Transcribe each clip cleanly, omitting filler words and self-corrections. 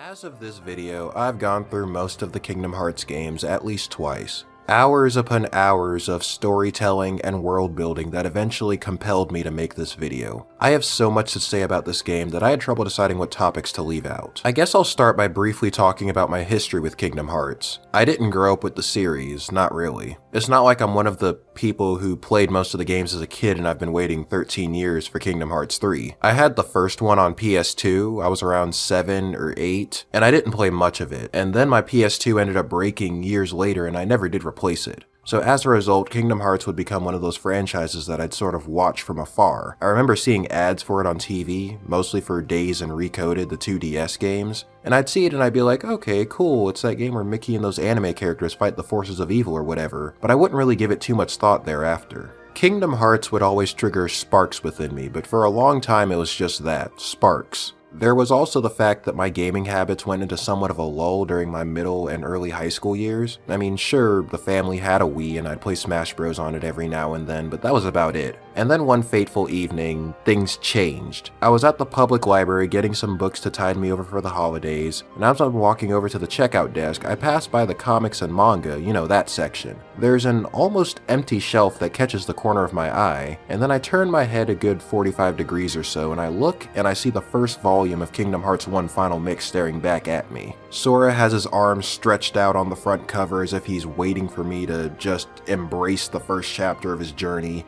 As of this video, I've gone through most of the Kingdom Hearts games at least twice. Hours upon hours of storytelling and world building that eventually compelled me to make this video. I have so much to say about this game that I had trouble deciding what topics to leave out. I guess I'll start by briefly talking about my history with Kingdom Hearts. I didn't grow up with the series, not really. It's not like I'm one of the people who played most of the games as a kid and I've been waiting 13 years for Kingdom Hearts 3. I had the first one on PS2, I was around 7 or 8, and I didn't play much of it. And then my PS2 ended up breaking years later and I never did replace it. So as a result, Kingdom Hearts would become one of those franchises that I'd sort of watch from afar. I remember seeing ads for it on TV, mostly for Days and Recoded, the 2DS games, and I'd see it and I'd be like, okay, cool, it's that game where Mickey and those anime characters fight the forces of evil or whatever, but I wouldn't really give it too much thought thereafter. Kingdom Hearts would always trigger sparks within me, but for a long time it was just that, sparks. There was also the fact that my gaming habits went into somewhat of a lull during my middle and early high school years. I mean, sure, the family had a Wii and I'd play Smash Bros on it every now and then, but that was about it. And then one fateful evening, things changed. I was at the public library getting some books to tide me over for the holidays, and as I'm walking over to the checkout desk, I passed by the comics and manga, you know, that section. There's an almost empty shelf that catches the corner of my eye, and then I turn my head a good 45 degrees or so, and I look and I see the first volume of Kingdom Hearts 1 Final Mix staring back at me. Sora has his arms stretched out on the front cover as if he's waiting for me to just embrace the first chapter of his journey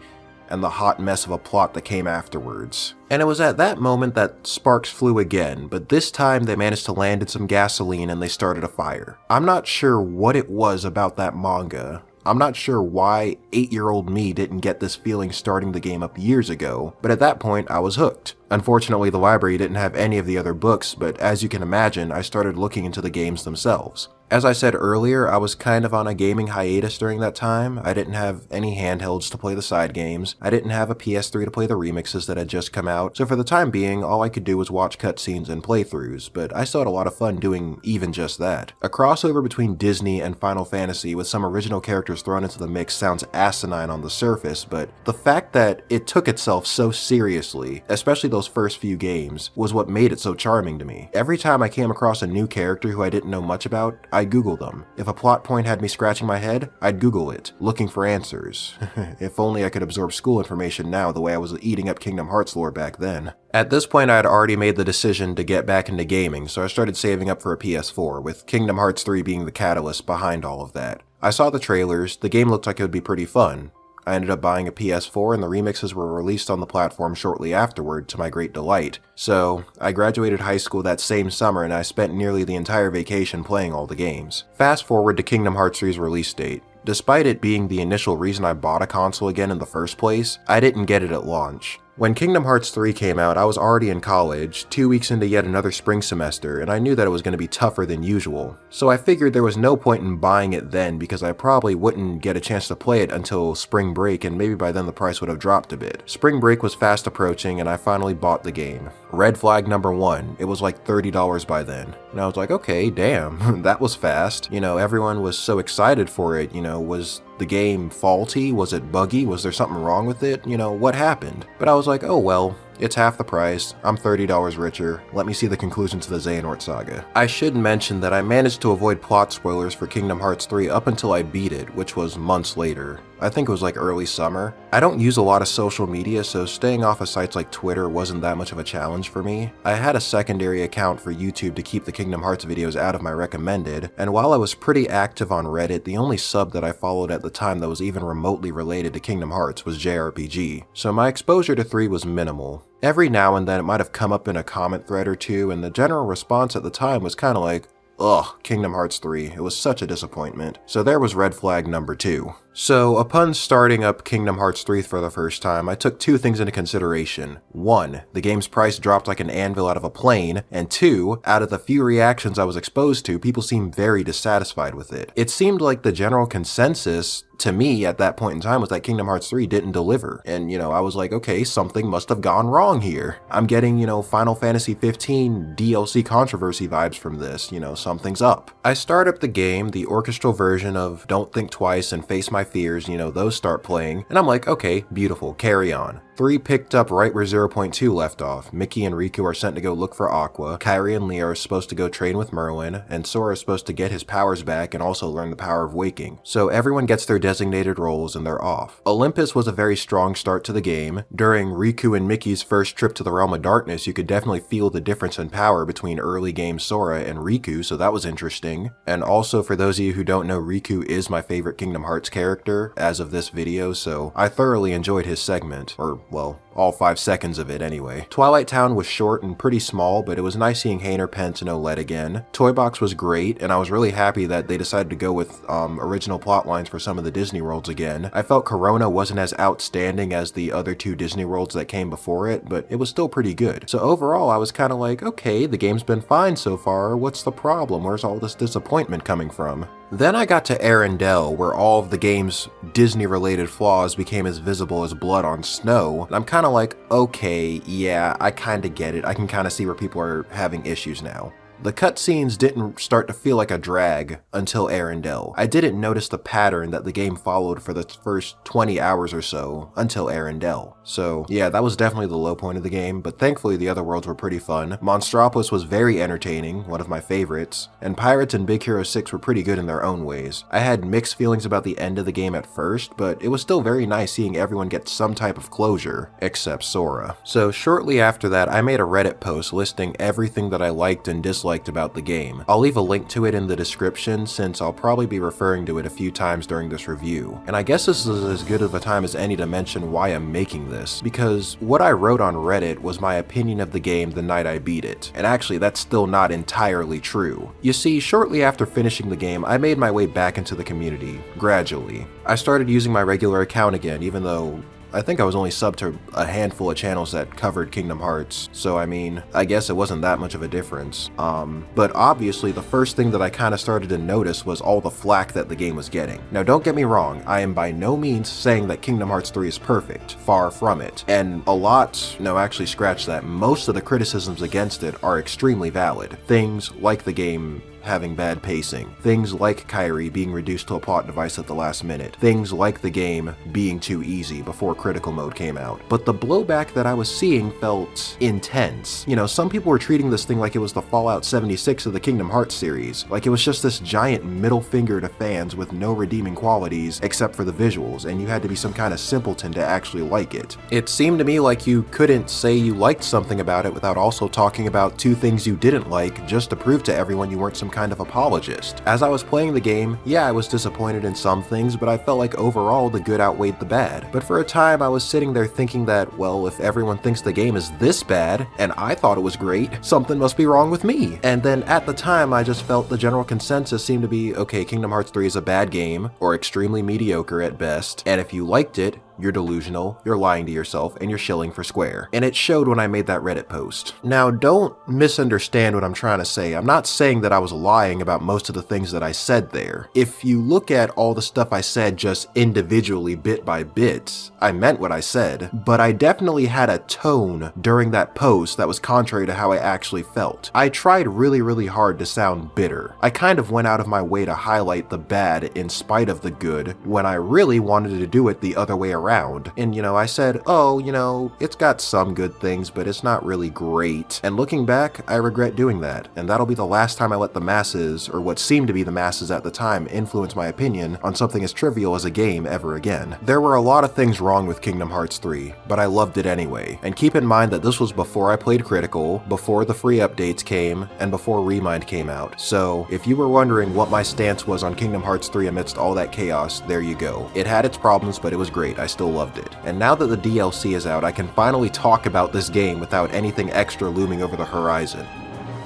and the hot mess of a plot that came afterwards. And it was at that moment that sparks flew again, but this time they managed to land in some gasoline and they started a fire. I'm not sure what it was about that manga. I'm not sure why 8-year-old me didn't get this feeling starting the game up years ago, but at that point I was hooked. Unfortunately, the library didn't have any of the other books, but as you can imagine, I started looking into the games themselves. As I said earlier, I was kind of on a gaming hiatus during that time. I didn't have any handhelds to play the side games. I didn't have a PS3 to play the remixes that had just come out, so for the time being, all I could do was watch cutscenes and playthroughs, but I still had a lot of fun doing even just that. A crossover between Disney and Final Fantasy with some original characters thrown into the mix sounds asinine on the surface, but the fact that it took itself so seriously, especially those first few games, was what made it so charming to me. Every time I came across a new character who I didn't know much about, I'd Google them. If a plot point had me scratching my head, I'd Google it, looking for answers. If only I could absorb school information now the way I was eating up Kingdom Hearts lore back then. At this point, I had already made the decision to get back into gaming, so I started saving up for a PS4, with Kingdom Hearts 3 being the catalyst behind all of that. I saw the trailers, the game looked like it would be pretty fun. I ended up buying a PS4 and the remixes were released on the platform shortly afterward, to my great delight. So, I graduated high school that same summer and I spent nearly the entire vacation playing all the games. Fast forward to Kingdom Hearts 3's release date. Despite it being the initial reason I bought a console again in the first place, I didn't get it at launch. When Kingdom Hearts 3 came out, I was already in college, 2 weeks into yet another spring semester, and I knew that it was going to be tougher than usual. So I figured there was no point in buying it then because I probably wouldn't get a chance to play it until spring break, and maybe by then the price would have dropped a bit. Spring break was fast approaching and I finally bought the game. Red flag number 1, it was like $30 by then. And I was like, okay, damn, that was fast. You know, everyone was so excited for it, you know, was the game faulty? Was it buggy? Was there something wrong with it? You know, what happened? But I was like, oh well, it's half the price, I'm $30 richer, let me see the conclusion to the Xehanort saga. I should mention that I managed to avoid plot spoilers for Kingdom Hearts 3 up until I beat it, which was months later. I think it was like early summer. I don't use a lot of social media, so staying off of sites like Twitter wasn't that much of a challenge for me. I had a secondary account for YouTube to keep the Kingdom Hearts videos out of my recommended, and while I was pretty active on Reddit, the only sub that I followed at the time that was even remotely related to Kingdom Hearts was JRPG, so my exposure to 3 was minimal. Every now and then it might have come up in a comment thread or two, and the general response at the time was kinda like, ugh, Kingdom Hearts 3, it was such a disappointment. So there was red flag number 2. So upon starting up Kingdom Hearts 3 for the first time, I took 2 things into consideration. 1, the game's price dropped like an anvil out of a plane, and 2, out of the few reactions I was exposed to, people seemed very dissatisfied with it. It seemed like the general consensus to me at that point in time was that Kingdom Hearts 3 didn't deliver. And, you know, I was like, okay, something must have gone wrong here. I'm getting, you know, Final Fantasy 15 DLC controversy vibes from this, you know, something's up. I start up the game, the orchestral version of Don't Think Twice and Face My Fears, you know, those start playing, and I'm like, okay, beautiful, carry on. 3 picked up right where 0.2 left off. Mickey and Riku are sent to go look for Aqua, Kairi and Leah are supposed to go train with Merlin, and Sora is supposed to get his powers back and also learn the power of waking. So everyone gets their designated roles and they're off. Olympus was a very strong start to the game. During Riku and Mickey's first trip to the Realm of Darkness, you could definitely feel the difference in power between early game Sora and Riku, so that was interesting. And also, for those of you who don't know, Riku is my favorite Kingdom Hearts character as of this video, so I thoroughly enjoyed his segment, or well, all 5 seconds of it anyway. Twilight Town was short and pretty small, but it was nice seeing Hayner, Pence, and Olette again. Toy Box was great, and I was really happy that they decided to go with original plot lines for some of the Disney Worlds again. I felt Corona wasn't as outstanding as the other 2 Disney Worlds that came before it, but it was still pretty good. So overall, I was kind of like, okay, the game's been fine so far, what's the problem? Where's all this disappointment coming from? Then I got to Arendelle, where all of the game's Disney-related flaws became as visible as blood on snow, and I'm kind of like, okay, yeah, I kind of get it. I can kind of see where people are having issues now. The cutscenes didn't start to feel like a drag until Arendelle. I didn't notice the pattern that the game followed for the first 20 hours or so until Arendelle. So yeah, that was definitely the low point of the game, but thankfully the other worlds were pretty fun. Monstropolis was very entertaining, one of my favorites, and Pirates and Big Hero 6 were pretty good in their own ways. I had mixed feelings about the end of the game at first, but it was still very nice seeing everyone get some type of closure, except Sora. So shortly after that, I made a Reddit post listing everything that I liked and disliked about the game. I'll leave a link to it in the description since I'll probably be referring to it a few times during this review. And I guess this is as good of a time as any to mention why I'm making this, because what I wrote on Reddit was my opinion of the game the night I beat it. And actually, that's still not entirely true. You see, shortly after finishing the game, I made my way back into the community, gradually. I started using my regular account again, even though I think I was only subbed to a handful of channels that covered Kingdom Hearts, so I mean, I guess it wasn't that much of a difference. But obviously the first thing that I kind of started to notice was all the flack that the game was getting. Now don't get me wrong, I am by no means saying that Kingdom Hearts 3 is perfect, far from it. And actually scratch that, most of the criticisms against it are extremely valid. Things like the game having bad pacing, things like Kairi being reduced to a plot device at the last minute, things like the game being too easy before critical mode came out. But the blowback that I was seeing felt intense. You know, some people were treating this thing like it was the Fallout 76 of the Kingdom Hearts series, like it was just this giant middle finger to fans with no redeeming qualities except for the visuals, and you had to be some kind of simpleton to actually like it. It seemed to me like you couldn't say you liked something about it without also talking about 2 things you didn't like just to prove to everyone you weren't some kind of apologist. As I was playing the game, yeah, I was disappointed in some things, but I felt like overall the good outweighed the bad. But for a time I was sitting there thinking that, well, if everyone thinks the game is this bad, and I thought it was great, something must be wrong with me. And then at the time I just felt the general consensus seemed to be, okay, Kingdom Hearts 3 is a bad game, or extremely mediocre at best, and if you liked it, you're delusional, you're lying to yourself, and you're shilling for Square. And it showed when I made that Reddit post. Now, don't misunderstand what I'm trying to say. I'm not saying that I was lying about most of the things that I said there. If you look at all the stuff I said just individually, bit by bit, I meant what I said, but I definitely had a tone during that post that was contrary to how I actually felt. I tried really, really hard to sound bitter. I kind of went out of my way to highlight the bad in spite of the good, when I really wanted to do it the other way around. And I said, oh, it's got some good things, but it's not really great. And looking back, I regret doing that. And that'll be the last time I let the masses, or what seemed to be the masses at the time, influence my opinion on something as trivial as a game ever again. There were a lot of things wrong with Kingdom Hearts 3, but I loved it anyway. And keep in mind that this was before I played Critical, before the free updates came, and before Remind came out. So if you were wondering what my stance was on Kingdom Hearts 3 amidst all that chaos, there you go. It had its problems, but it was great. I still loved it. And now that the DLC is out, I can finally talk about this game without anything extra looming over the horizon.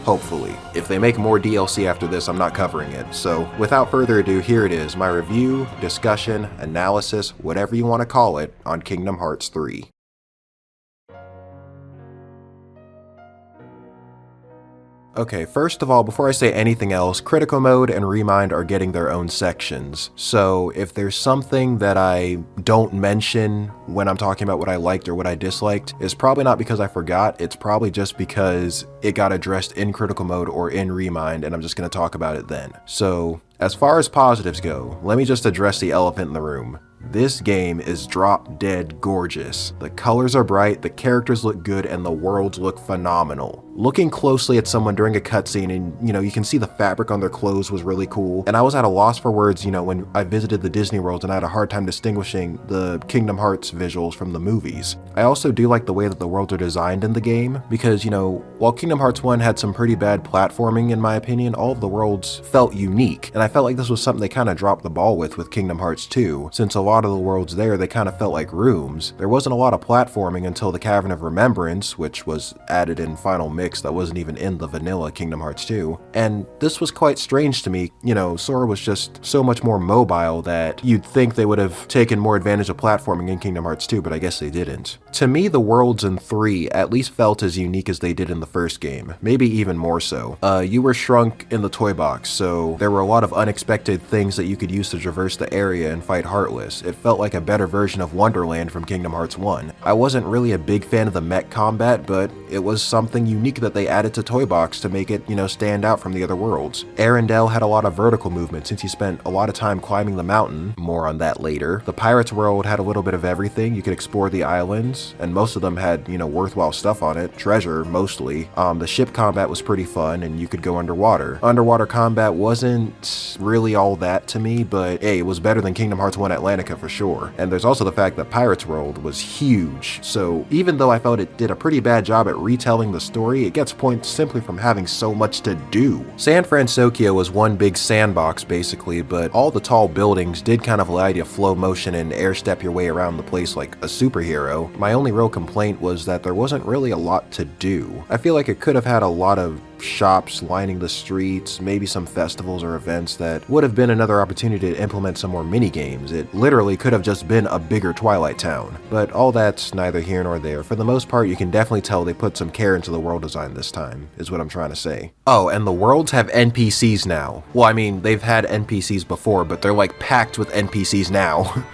Hopefully. If they make more DLC after this, I'm not covering it. So without further ado, here it is, my review, discussion, analysis, whatever you want to call it, on Kingdom Hearts 3. Okay, first of all, before I say anything else, Critical Mode and Remind are getting their own sections. So if there's something that I don't mention when I'm talking about what I liked or what I disliked, it's probably not because I forgot, it's probably just because it got addressed in Critical Mode or in Remind, and I'm just going to talk about it then. So As far as positives go, let me just address the elephant in the room. This game is drop dead gorgeous. The colors are bright, the characters look good, and the worlds look phenomenal. Looking closely at someone during a cutscene and, you can see the fabric on their clothes was really cool. And I was at a loss for words, when I visited the Disney worlds and I had a hard time distinguishing the Kingdom Hearts visuals from the movies. I also do like the way that the worlds are designed in the game because, while Kingdom Hearts 1 had some pretty bad platforming in my opinion, all of the worlds felt unique. And I felt like this was something they kind of dropped the ball with Kingdom Hearts 2, since a lot of the worlds there, they kind of felt like rooms. There wasn't a lot of platforming until the Cavern of Remembrance, which was added in Final Mix that wasn't even in the vanilla Kingdom Hearts 2. And this was quite strange to me. Sora was just so much more mobile that you'd think they would have taken more advantage of platforming in Kingdom Hearts 2, but I guess they didn't. To me, the worlds in 3 at least felt as unique as they did in the first game, maybe even more so. You were shrunk in the toy box, so there were a lot of unexpected things that you could use to traverse the area and fight Heartless. It felt like a better version of Wonderland from Kingdom Hearts 1. I wasn't really a big fan of the mech combat, but it was something unique that they added to Toy Box to make it, stand out from the other worlds. Arendelle had a lot of vertical movement since you spent a lot of time climbing the mountain, more on that later. The Pirates world had a little bit of everything. You could explore the islands, and most of them had, worthwhile stuff on it, treasure mostly. The ship combat was pretty fun, and you could go underwater. Underwater combat wasn't really all that to me, but hey, it was better than Kingdom Hearts 1 Atlantica for sure. And there's also the fact that Pirates World was huge, so even though I felt it did a pretty bad job at retelling the story, it gets points simply from having so much to do. San Francisco was one big sandbox basically, but all the tall buildings did kind of allow you to flow motion and air step your way around the place like a superhero. My only real complaint was that there wasn't really a lot to do. I feel like it could have had a lot of shops lining the streets, maybe some festivals or events that would have been another opportunity to implement some more mini games. It literally could have just been a bigger Twilight Town. But all that's neither here nor there. For the most part, you can definitely tell they put some care into the world design this time, is what I'm trying to say. Oh, and the worlds have NPCs now. Well, I mean, they've had NPCs before, but they're like packed with NPCs now.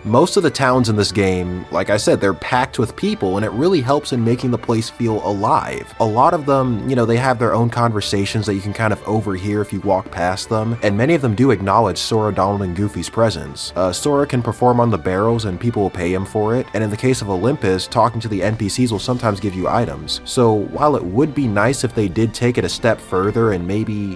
Most of the towns in this game, like I said, they're packed with people, and it really helps in making the place feel alive. A lot of them, they have their own conversations that you can kind of overhear if you walk past them, and many of them do acknowledge Sora, Donald, and Goofy's presence. Sora can perform on the barrels and people will pay him for it, and in the case of Olympus, talking to the NPCs will sometimes give you items. So while it would be nice if they did take it a step further and maybe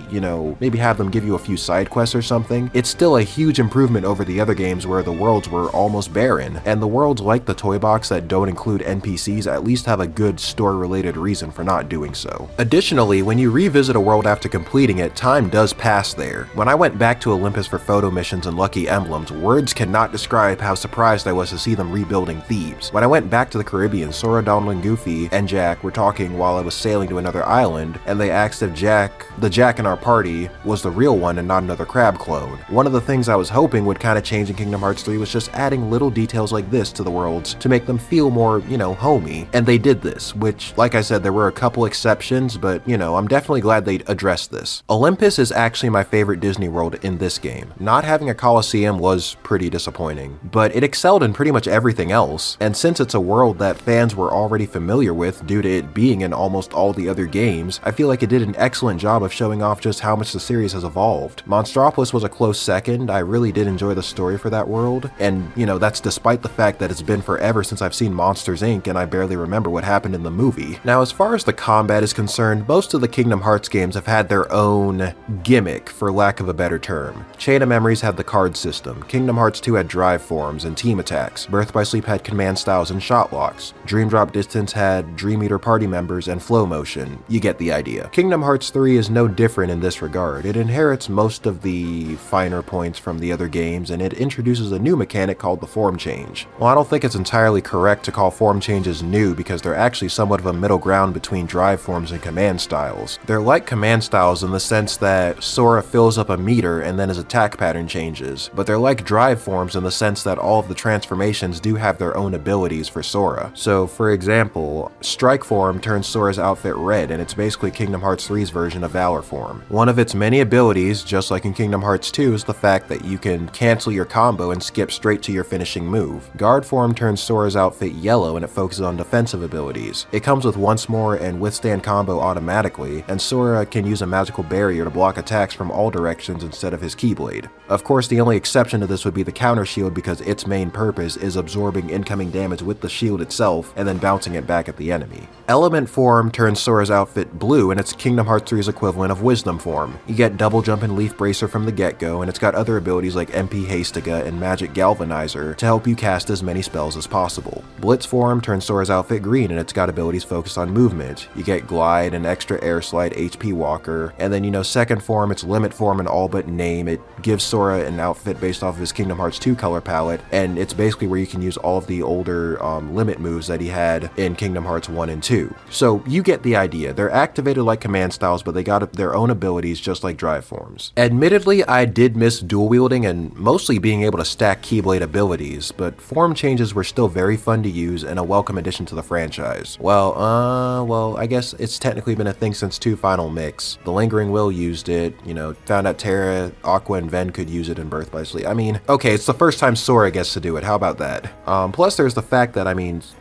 have them give you a few side quests or something, it's still a huge improvement over the other games where the worlds were almost barren, and the worlds like the Toy Box that don't include NPCs at least have a good story-related reason for not doing so. Additionally, when you revisit a world after completing it, time does pass there. When I went back to Olympus for photo missions and Lucky Emblems, words cannot describe how surprised I was to see them rebuilding Thebes. When I went back to the Caribbean, Sora, Donald, and Goofy and Jack were talking while I was sailing to another island, and they asked if the Jack in our party was the real one and not another crab clone. One of the things I was hoping would kind of change in Kingdom Hearts 3 was just adding little details like this to the worlds to make them feel more, homey. And they did this, which, like I said, there were a couple exceptions, but, I'm definitely glad they addressed this. Olympus is actually my favorite Disney world in this game. Not having a Coliseum was pretty disappointing, but it excelled in pretty much everything else. And since it's a world that fans were already familiar with due to it being in almost all the other games, I feel like it did an excellent job of showing off just how much the series has evolved. Monstropolis was a close second. I really did enjoy the story for that world, and, that's despite the fact that it's been forever since I've seen Monsters Inc. and I barely remember what happened in the movie. Now, as far as the combat is concerned, most of the Kingdom Hearts games have had their own gimmick, for lack of a better term. Chain of Memories had the card system, Kingdom Hearts 2 had drive forms and team attacks, Birth by Sleep had command styles and shot locks, Dream Drop Distance had Dream Eater party members and flow motion. You get the idea. Kingdom Hearts 3 is no different in this regard. It inherits most of the finer points from the other games, and it introduces a new mechanic called the form change. Well, I don't think it's entirely correct to call form changes new because they're actually somewhat of a middle ground between drive forms and command styles. They're like command styles in the sense that Sora fills up a meter and then his attack pattern changes, but they're like drive forms in the sense that all of the transformations do have their own abilities for Sora. So, for example, Strike form turns Sora's outfit red, and it's basically Kingdom Hearts 3's version of Valor form. One of its many abilities, just like in Kingdom Hearts 2, is the fact that you can cancel your combo and skip straight to your finishing move. Guard form turns Sora's outfit yellow and it focuses on defensive abilities. It comes with once more and withstand combo automatically, and Sora can use a magical barrier to block attacks from all directions instead of his Keyblade. Of course, the only exception to this would be the counter shield because its main purpose is absorbing incoming damage with the shield itself and then bouncing it back at the enemy. Element form turns Sora's outfit blue and it's Kingdom Hearts 3's equivalent of Wisdom form. You get double jump and leaf bracer from the get-go, and it's got other abilities like MP Hastiga and Magic Galvanizer to help you cast as many spells as possible. Blitz form turns Sora's outfit green and it's got abilities focused on movement. You get glide and extra air slide HP walker, and then second form, it's limit form in all but name. It gives Sora an outfit based off of his Kingdom Hearts 2 color palette, and it's basically where you can use all of the older limit moves that he had in Kingdom Hearts 1 and 2. So you get the idea. They're activated like command styles, but they got their own abilities just like drive forms. Admittedly, I did miss dual wielding and mostly being able to stack Keyblade abilities, but form changes were still very fun to use and a welcome addition to the franchise. Well, I guess it's technically been a thing since 2 Final Mix. The Lingering Will used it, found out Terra, Aqua, and Ven could use it in Birth by Sleep. I mean, okay, it's the first time Sora gets to do it. How about that? Plus there's the fact that,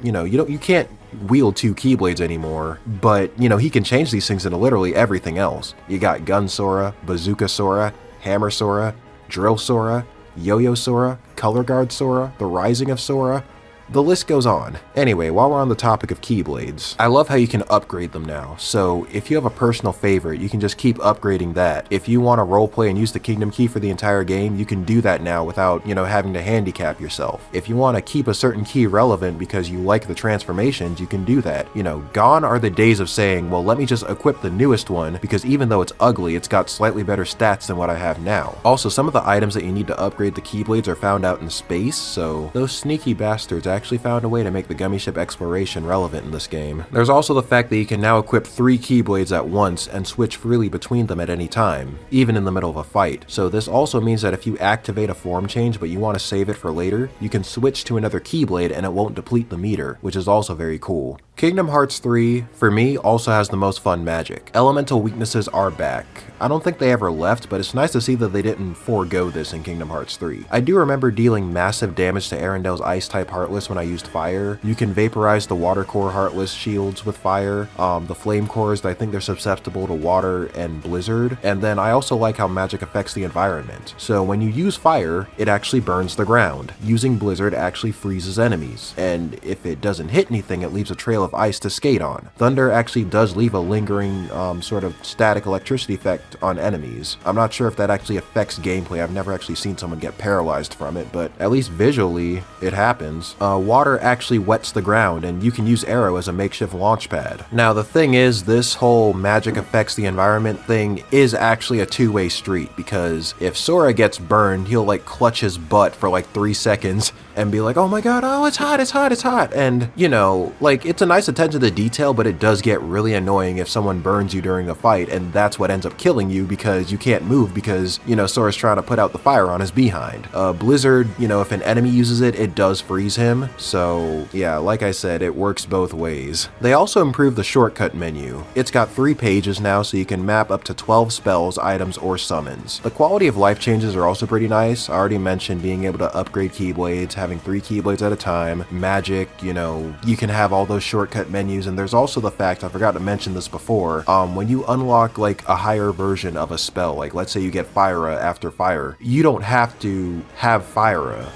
you can't wield 2 Keyblades anymore, but he can change these things into literally everything else. You got Gun Sora, Bazooka Sora, Hammer Sora, Drill Sora, Yo-Yo Sora, Color Guard Sora, The Rising of Sora. The list goes on. Anyway, while we're on the topic of Keyblades, I love how you can upgrade them now. So if you have a personal favorite, you can just keep upgrading that. If you want to roleplay and use the Kingdom Key for the entire game, you can do that now without, having to handicap yourself. If you want to keep a certain key relevant because you like the transformations, you can do that. Gone are the days of saying, well, let me just equip the newest one because even though it's ugly, it's got slightly better stats than what I have now. Also, some of the items that you need to upgrade the Keyblades are found out in space, so those sneaky bastards actually found a way to make the Gummi ship exploration relevant in this game. There's also the fact that you can now equip 3 Keyblades at once and switch freely between them at any time, even in the middle of a fight. So this also means that if you activate a form change but you want to save it for later, you can switch to another Keyblade and it won't deplete the meter, which is also very cool. Kingdom Hearts 3, for me, also has the most fun magic. Elemental weaknesses are back. I don't think they ever left, but it's nice to see that they didn't forego this in Kingdom Hearts 3. I do remember dealing massive damage to Arendelle's Ice-type Heartless when I used fire. You can vaporize the Water Core Heartless shields with fire. The Flame Cores, I think they're susceptible to water and blizzard. And then I also like how magic affects the environment. So when you use fire, it actually burns the ground. Using blizzard actually freezes enemies. And if it doesn't hit anything, it leaves a trail of ice to skate on. Thunder actually does leave a lingering sort of static electricity effect on enemies. I'm not sure if that actually affects gameplay. I've never actually seen someone get paralyzed from it, but at least visually it happens. Water actually wets the ground and you can use Arrow as a makeshift launch pad. Now the thing is, this whole magic affects the environment thing is actually a two-way street, because if Sora gets burned, he'll clutch his butt for 3 seconds and be like, oh my god, oh it's hot, it's hot, it's hot. And it's a nice attention to detail, but it does get really annoying if someone burns you during a fight, and that's what ends up killing you because you can't move because, Sora's trying to put out the fire on his behind. Blizzard, if an enemy uses it, it does freeze him. So yeah, like I said, it works both ways. They also improved the shortcut menu. It's got 3 pages now, so you can map up to 12 spells, items, or summons. The quality of life changes are also pretty nice. I already mentioned being able to upgrade Keyblades, having 3 Keyblades at a time, magic, you can have all those shortcut menus, and there's also the fact, I forgot to mention this before, when you unlock a higher version of a spell, let's say you get Fire after Fire, you don't have to have Fire.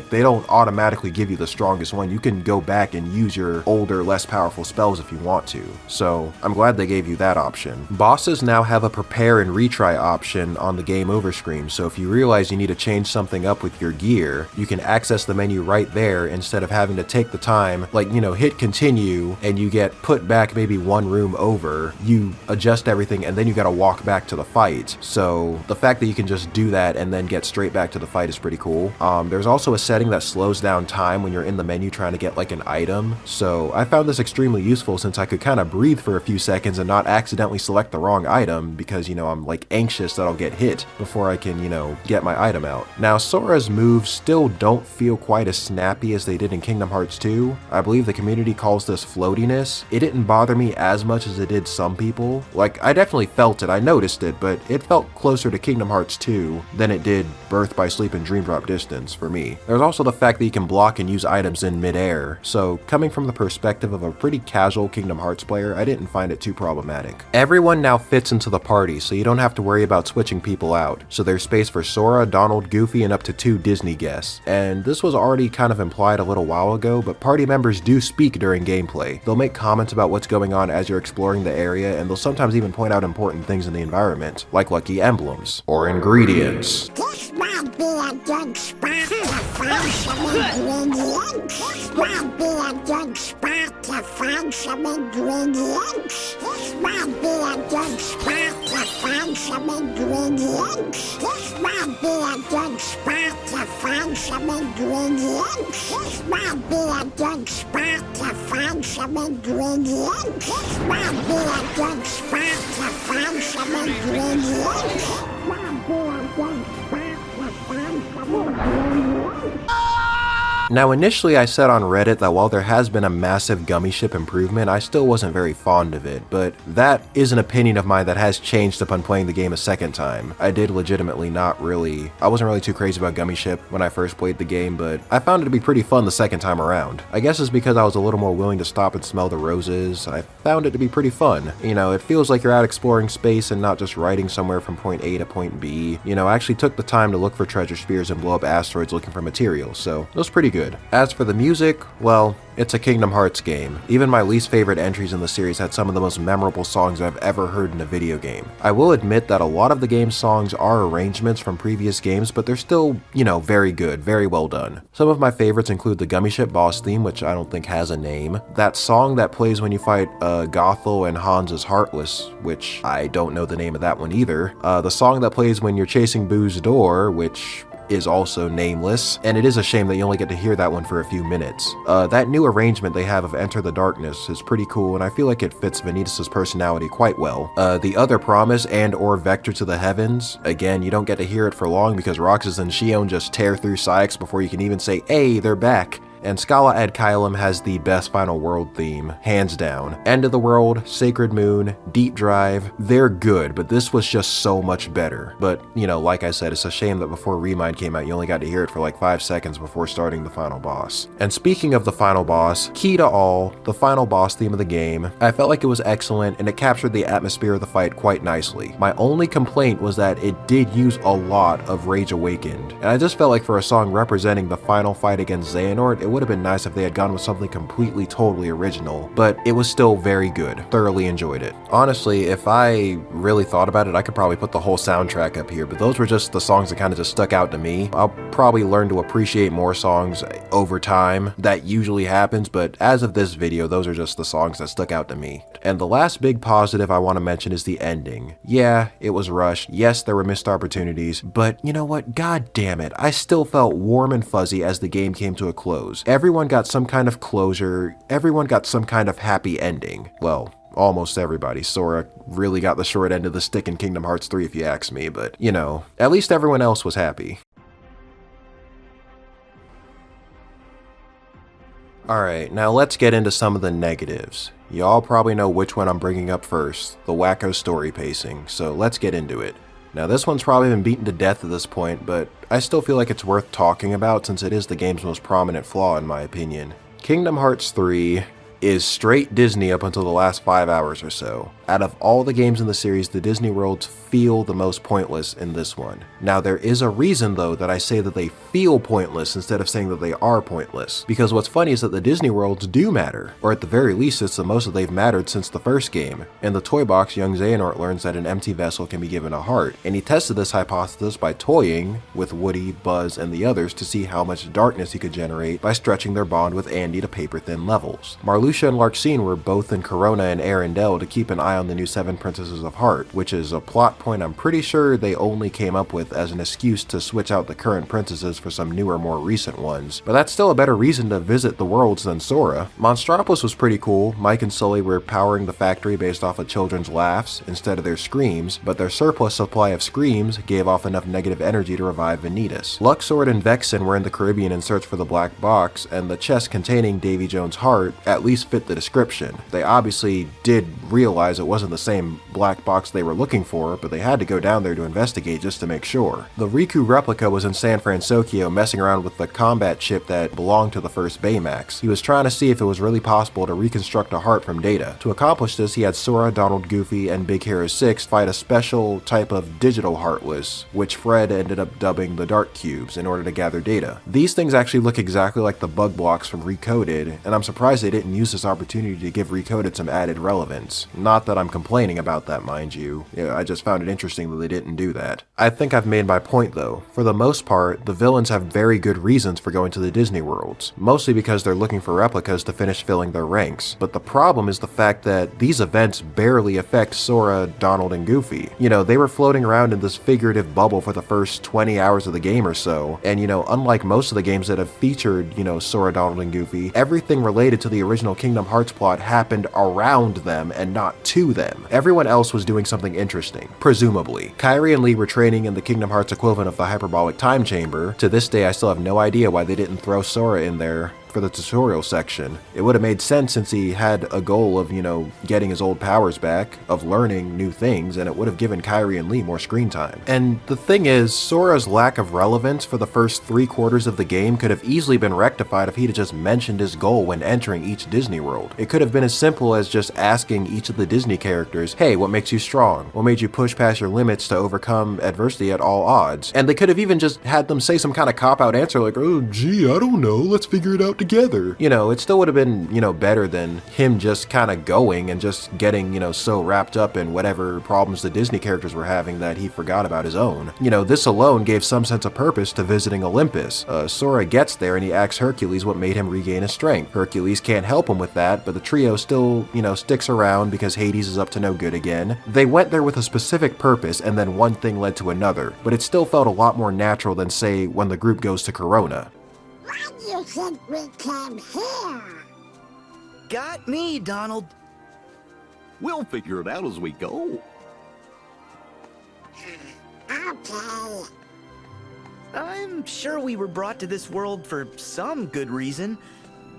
They don't automatically give you the strongest one. You can go back and use your older, less powerful spells if you want to. So I'm glad they gave you that option. Bosses now have a prepare and retry option on the game over screen, so if you realize you need to change something up with your gear, you can access the menu right there instead of having to take the time, hit continue and you get put back maybe 1 room over, you adjust everything and then you gotta walk back to the fight. So the fact that you can just do that and then get straight back to the fight is pretty cool. There's also a setting that slows down time when you're in the menu trying to get an item. So I found this extremely useful since I could kind of breathe for a few seconds and not accidentally select the wrong item because, I'm anxious that I'll get hit before I can, get my item out. Now Sora's moves still don't feel quite as snappy as they did in Kingdom Hearts 2. I believe the community calls this floatiness, it didn't bother me as much as it did some people. Like, I definitely felt it, I noticed it, but it felt closer to Kingdom Hearts 2 than it did Birth by Sleep and Dream Drop Distance for me. There's also the fact that you can block and use items in midair, so coming from the perspective of a pretty casual Kingdom Hearts player, I didn't find it too problematic. Everyone now fits into the party, so you don't have to worry about switching people out. So there's space for Sora, Donald, Goofy, and up to 2 Disney guests. And this was already kind of implied a little while ago, but party members do speak during gameplay. They'll make comments about what's going on as you're exploring the area, and they'll sometimes even point out important things in the environment, like lucky emblems or ingredients. This might be a good spot to find some ingredients. This might be a good spot to find some ingredients. This might be a good spot to find some ingredients. This might be a good spot to find some ingredients. This might be a good spot to find some ingredients. This might be a good spot to find some ingredients. This might be a good spot to find some ingredients. Now initially I said on Reddit that while there has been a massive Gummi ship improvement, I still wasn't very fond of it, but that is an opinion of mine that has changed upon playing the game a second time. I wasn't really too crazy about Gummi ship when I first played the game, but I found it to be pretty fun the second time around. I guess it's because I was a little more willing to stop and smell the roses. I found it to be pretty fun. You know, it feels like you're out exploring space and not just riding somewhere from point A to point B. You know, I actually took the time to look for treasure spears and blow up asteroids looking for materials, so it was pretty good. As for the music, well, it's a Kingdom Hearts game. Even my least favorite entries in the series had some of the most memorable songs I've ever heard in a video game. I will admit that a lot of the game's songs are arrangements from previous games, but they're still, you know, very good, very well done. Some of my favorites include the Gummi Ship boss theme, which I don't think has a name, that song that plays when you fight Gothel and Hans's Heartless, which I don't know the name of that one either, the song that plays when you're chasing Boo's door, which is also nameless, and it is a shame that you only get to hear that one for a few minutes. That new arrangement they have of Enter the Darkness is pretty cool, and I feel like it fits Vanitas' personality quite well. The Other Promise and or Vector to the Heavens, again, you don't get to hear it for long because Roxas and Xion just tear through Sykes before you can even say, hey, they're back. And Scala Ad Kylum has the best Final World theme, hands down. End of the World, Sacred Moon, Deep Drive, they're good, but this was just so much better. But, you know, like I said, it's a shame that before Remind came out, you only got to hear it for like 5 seconds before starting the final boss. And speaking of the final boss, Key to All, the final boss theme of the game, I felt like it was excellent and it captured the atmosphere of the fight quite nicely. My only complaint was that it did use a lot of Rage Awakened, and I just felt like for a song representing the final fight against Xehanort, it would have been nice if they had gone with something completely totally original, but it was still very good. Thoroughly enjoyed it. Honestly, if I really thought about it, I could probably put the whole soundtrack up here, but those were just the songs that kind of just stuck out to me. I'll probably learn to appreciate more songs over time. That usually happens, but as of this video, those are just the songs that stuck out to me. And the last big positive I want to mention is the ending. Yeah, it was rushed. Yes, there were missed opportunities, but you know what? God damn it. I still felt warm and fuzzy as the game came to a close. Everyone got some kind of closure. Everyone got some kind of happy ending. Well, almost everybody. Sora really got the short end of the stick in Kingdom Hearts 3 if you ask me, but you know, at least everyone else was happy. Alright, now let's get into some of the negatives. Y'all probably know which one I'm bringing up first, the wacko story pacing, so let's get into it. Now this one's probably been beaten to death at this point, but I still feel like it's worth talking about since it is the game's most prominent flaw in my opinion. Kingdom Hearts 3 is straight Disney up until the last 5 hours or so. Out of all the games in the series, the Disney worlds feel the most pointless in this one. Now there is a reason though that I say that they feel pointless instead of saying that they are pointless, because what's funny is that the Disney worlds do matter, or at the very least it's the most that they've mattered since the first game. In the toy box, young Xehanort learns that an empty vessel can be given a heart, and he tested this hypothesis by toying with Woody, Buzz, and the others to see how much darkness he could generate by stretching their bond with Andy to paper-thin levels. Marluxia and Larxene were both in Corona and Arendelle to keep an eye on the new 7 Princesses of Heart, which is a plot point I'm pretty sure they only came up with as an excuse to switch out the current princesses for some newer, more recent ones, but that's still a better reason to visit the worlds than Sora. Monstropolis was pretty cool. Mike and Sully were powering the factory based off of children's laughs instead of their screams, but their surplus supply of screams gave off enough negative energy to revive Vanitas. Luxord and Vexen were in the Caribbean in search for the black box, and the chest containing Davy Jones' heart, at least least fit the description. They obviously did realize it wasn't the same black box they were looking for, but they had to go down there to investigate just to make sure. The Riku replica was in San Francisco messing around with the combat chip that belonged to the first Baymax. He was trying to see if it was really possible to reconstruct a heart from data. To accomplish this, he had Sora, Donald, Goofy, and Big Hero 6 fight a special type of digital Heartless, which Fred ended up dubbing the Dark Cubes, in order to gather data. These things actually look exactly like the bug blocks from Recoded, and I'm surprised they didn't use this opportunity to give Recoded some added relevance. Not that I'm complaining about that, mind you. I just found it interesting that they didn't do that. I think I've made my point though. For the most part, the villains have very good reasons for going to the Disney worlds, mostly because they're looking for replicas to finish filling their ranks. But the problem is the fact that these events barely affect Sora, Donald, and Goofy. They were floating around in this figurative bubble for the first 20 hours of the game or so, and unlike most of the games that have featured, Sora, Donald, and Goofy, everything related to the original Kingdom Hearts plot happened around them and not to them. Everyone else was doing something interesting, presumably. Kairi and Lee were training in the Kingdom Hearts equivalent of the hyperbolic time chamber. To this day, I still have no idea why they didn't throw Sora in there for the tutorial section. It would have made sense since he had a goal of, getting his old powers back, of learning new things, and it would have given Kairi and Lee more screen time. And the thing is, Sora's lack of relevance for the first 3/4 of the game could have easily been rectified if he'd just mentioned his goal when entering each Disney World. It could have been as simple as just asking each of the Disney characters, hey, what makes you strong? What made you push past your limits to overcome adversity at all odds? And they could have even just had them say some kind of cop-out answer like, oh gee, I don't know, let's figure it out together. It still would have been, better than him just kind of going and just getting, so wrapped up in whatever problems the Disney characters were having that he forgot about his own. This alone gave some sense of purpose to visiting Olympus. Sora gets there and he asks Hercules what made him regain his strength. Hercules can't help him with that, but the trio still, sticks around because Hades is up to no good again. They went there with a specific purpose and then one thing led to another, but it still felt a lot more natural than, say, when the group goes to Corona. Why do you think we came here? Got me, Donald. We'll figure it out as we go. Okay. I'm sure we were brought to this world for some good reason,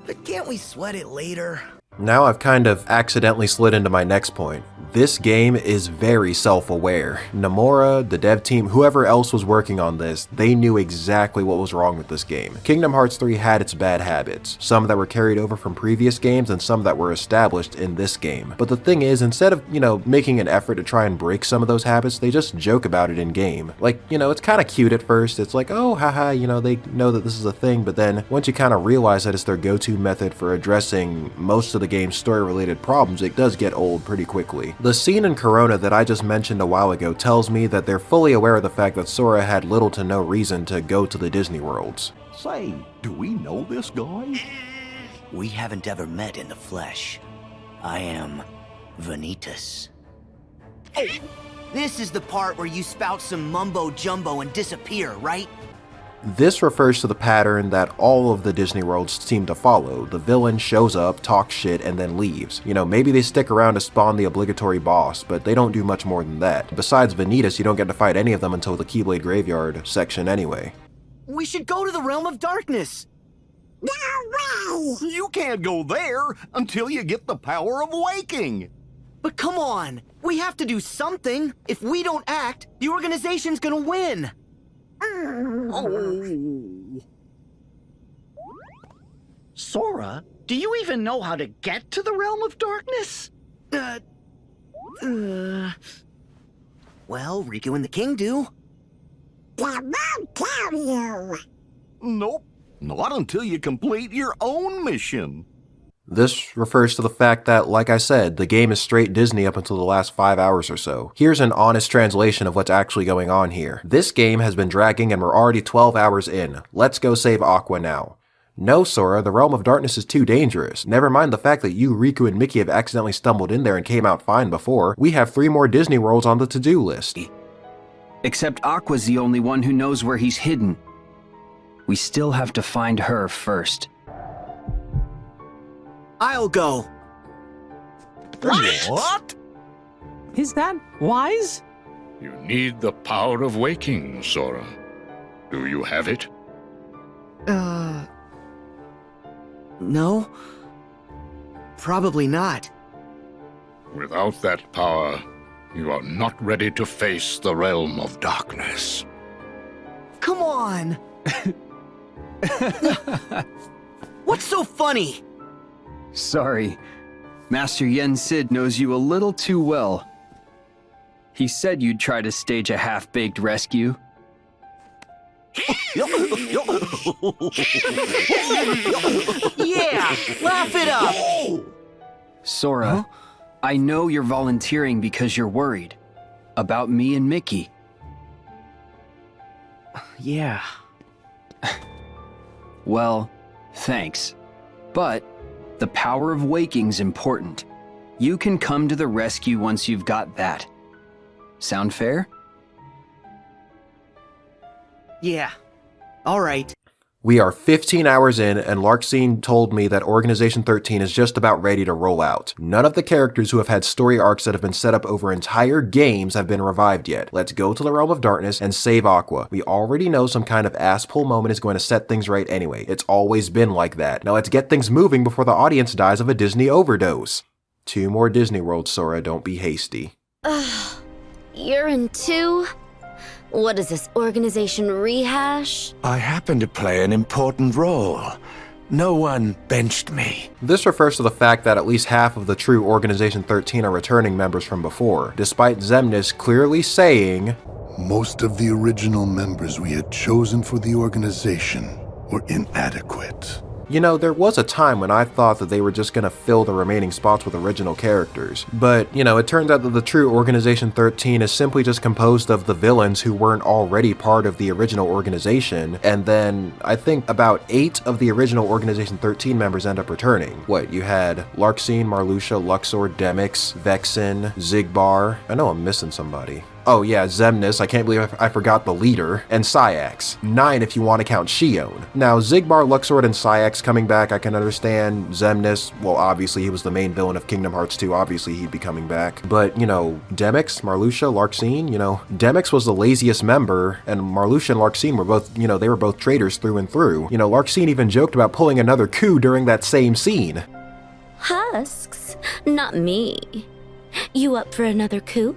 but can't we sweat it later? Now I've kind of accidentally slid into my next point. This game is very self-aware. Nomura, the dev team, whoever else was working on this, they knew exactly what was wrong with this game. Kingdom Hearts 3 had its bad habits, some that were carried over from previous games and some that were established in this game. But the thing is, instead of, making an effort to try and break some of those habits, they just joke about it in game. Like, it's kind of cute at first. It's like, oh, haha, they know that this is a thing, but then once you kind of realize that it's their go-to method for addressing most of the game's story-related problems, it does get old pretty quickly. The scene in Corona that I just mentioned a while ago tells me that they're fully aware of the fact that Sora had little to no reason to go to the Disney worlds. Say, do we know this guy? We haven't ever met in the flesh. I am Vanitas. Oh, this is the part where you spout some mumbo-jumbo and disappear, right? This refers to the pattern that all of the Disney worlds seem to follow. The villain shows up, talks shit, and then leaves. Maybe they stick around to spawn the obligatory boss, but they don't do much more than that. Besides Vanitas, you don't get to fight any of them until the Keyblade Graveyard section anyway. We should go to the Realm of Darkness! No way! You can't go there until you get the power of waking. But come on! We have to do something! If we don't act, the organization's gonna win! Oh. Sora, do you even know how to get to the Realm of Darkness? Well, Riku and the King do. They won't tell you. Nope, not until you complete your own mission. This refers to the fact that, like I said, the game is straight Disney up until the last 5 hours or so. Here's an honest translation of what's actually going on here. This game has been dragging and we're already 12 hours in. Let's go save Aqua now. No, Sora, the Realm of Darkness is too dangerous. Never mind the fact that you, Riku, and Mickey have accidentally stumbled in there and came out fine before. We have 3 more Disney worlds on the to-do list. Except Aqua's the only one who knows where he's hidden. We still have to find her first. I'll go. What? Is that wise? You need the power of waking, Sora. Do you have it? No. Probably not. Without that power, you are not ready to face the realm of darkness. Come on! What's so funny? Sorry. Master Yen Sid knows you a little too well. He said you'd try to stage a half-baked rescue. Yeah! Laugh it up! Sora, I know you're volunteering because you're worried. About me and Mickey. Yeah. Well, thanks. But the power of waking's important. You can come to the rescue once you've got that. Sound fair? Yeah. All right. We are 15 hours in, and Larxene told me that Organization 13 is just about ready to roll out. None of the characters who have had story arcs that have been set up over entire games have been revived yet. Let's go to the Realm of Darkness and save Aqua. We already know some kind of ass-pull moment is going to set things right anyway. It's always been like that. Now let's get things moving before the audience dies of a Disney overdose. 2 more Disney Worlds, Sora. Don't be hasty. You're in 2? What is this, organization rehash? I happen to play an important role. No one benched me. This refers to the fact that at least half of the true Organization 13 are returning members from before, despite Xemnas clearly saying, most of the original members we had chosen for the organization were inadequate. You know, there was a time when I thought that they were just gonna fill the remaining spots with original characters. But, you know, it turns out that the true Organization 13 is simply just composed of the villains who weren't already part of the original organization, and then I think about 8 of the original Organization 13 members end up returning. What, you had Larxene, Marluxia, Luxord, Demyx, Vexen, Xigbar. I know I'm missing somebody. Oh yeah, Xemnas, I can't believe I forgot the leader, and Saïx. 9 if you want to count Xion. Now, Xigbar, Luxord, and Saïx coming back, I can understand. Xemnas, well obviously he was the main villain of Kingdom Hearts 2, obviously he'd be coming back. But, you know, Demyx, Marluxia, Larxene, you know, Demyx was the laziest member, and Marluxia and Larxene were both, you know, they were both traitors through and through. You know, Larxene even joked about pulling another coup during that same scene. Husks? Not me. You up for another coup?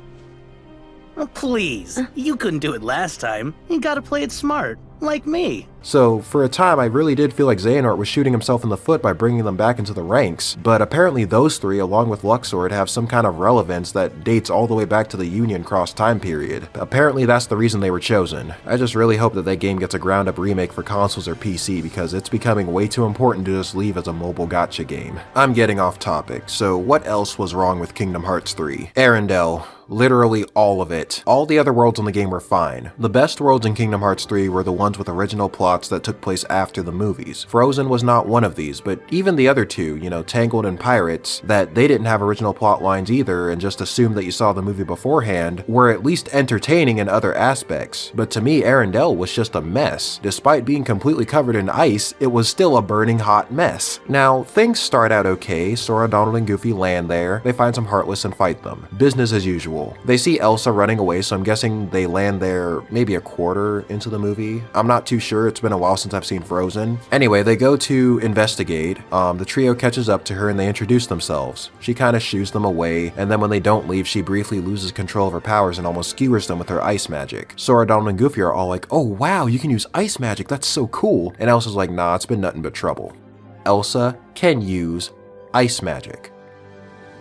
Oh, please. You couldn't do it last time. You gotta play it smart. Like me. So, for a time, I really did feel like Xehanort was shooting himself in the foot by bringing them back into the ranks, but apparently those 3, along with Luxord, have some kind of relevance that dates all the way back to the Union Cross time period. Apparently that's the reason they were chosen. I just really hope that game gets a ground-up remake for consoles or PC, because it's becoming way too important to just leave as a mobile gacha game. I'm getting off topic, so what else was wrong with Kingdom Hearts 3? Arendelle. Literally all of it. All the other worlds in the game were fine. The best worlds in Kingdom Hearts 3 were the ones with original plots that took place after the movies. Frozen was not one of these, but even the other 2, you know, Tangled and Pirates, that they didn't have original plot lines either and just assumed that you saw the movie beforehand, were at least entertaining in other aspects. But to me, Arendelle was just a mess. Despite being completely covered in ice, it was still a burning hot mess. Now, things start out okay. Sora, Donald, and Goofy land there. They find some Heartless and fight them. Business as usual. They see Elsa running away, so I'm guessing they land there maybe a quarter into the movie. I'm not too sure, it's been a while since I've seen Frozen. Anyway, they go to investigate. The trio catches up to her and they introduce themselves. She kind of shoos them away, and then when they don't leave, she briefly loses control of her powers and almost skewers them with her ice magic. Sora, Donald, and Goofy are all like, oh wow, you can use ice magic, that's so cool. And Elsa's like, nah, it's been nothing but trouble. Elsa can use ice magic.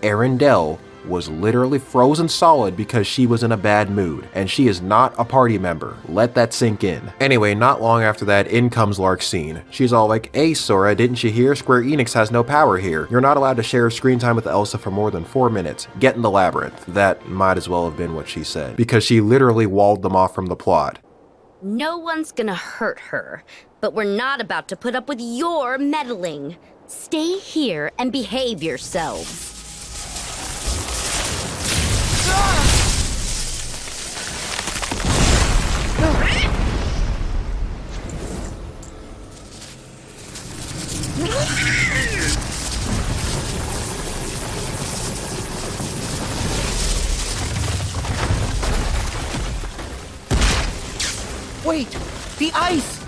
Arendelle was literally frozen solid because she was in a bad mood, and she is not a party member. Let that sink in. Anyway, not long after that, in comes Larxene. She's all like, hey Sora, didn't you hear? Square Enix has no power here. You're not allowed to share screen time with Elsa for more than 4 minutes. Get in the labyrinth. That might as well have been what she said, because she literally walled them off from the plot. No one's gonna hurt her, but we're not about to put up with your meddling. Stay here and behave yourselves. Wait! The ice!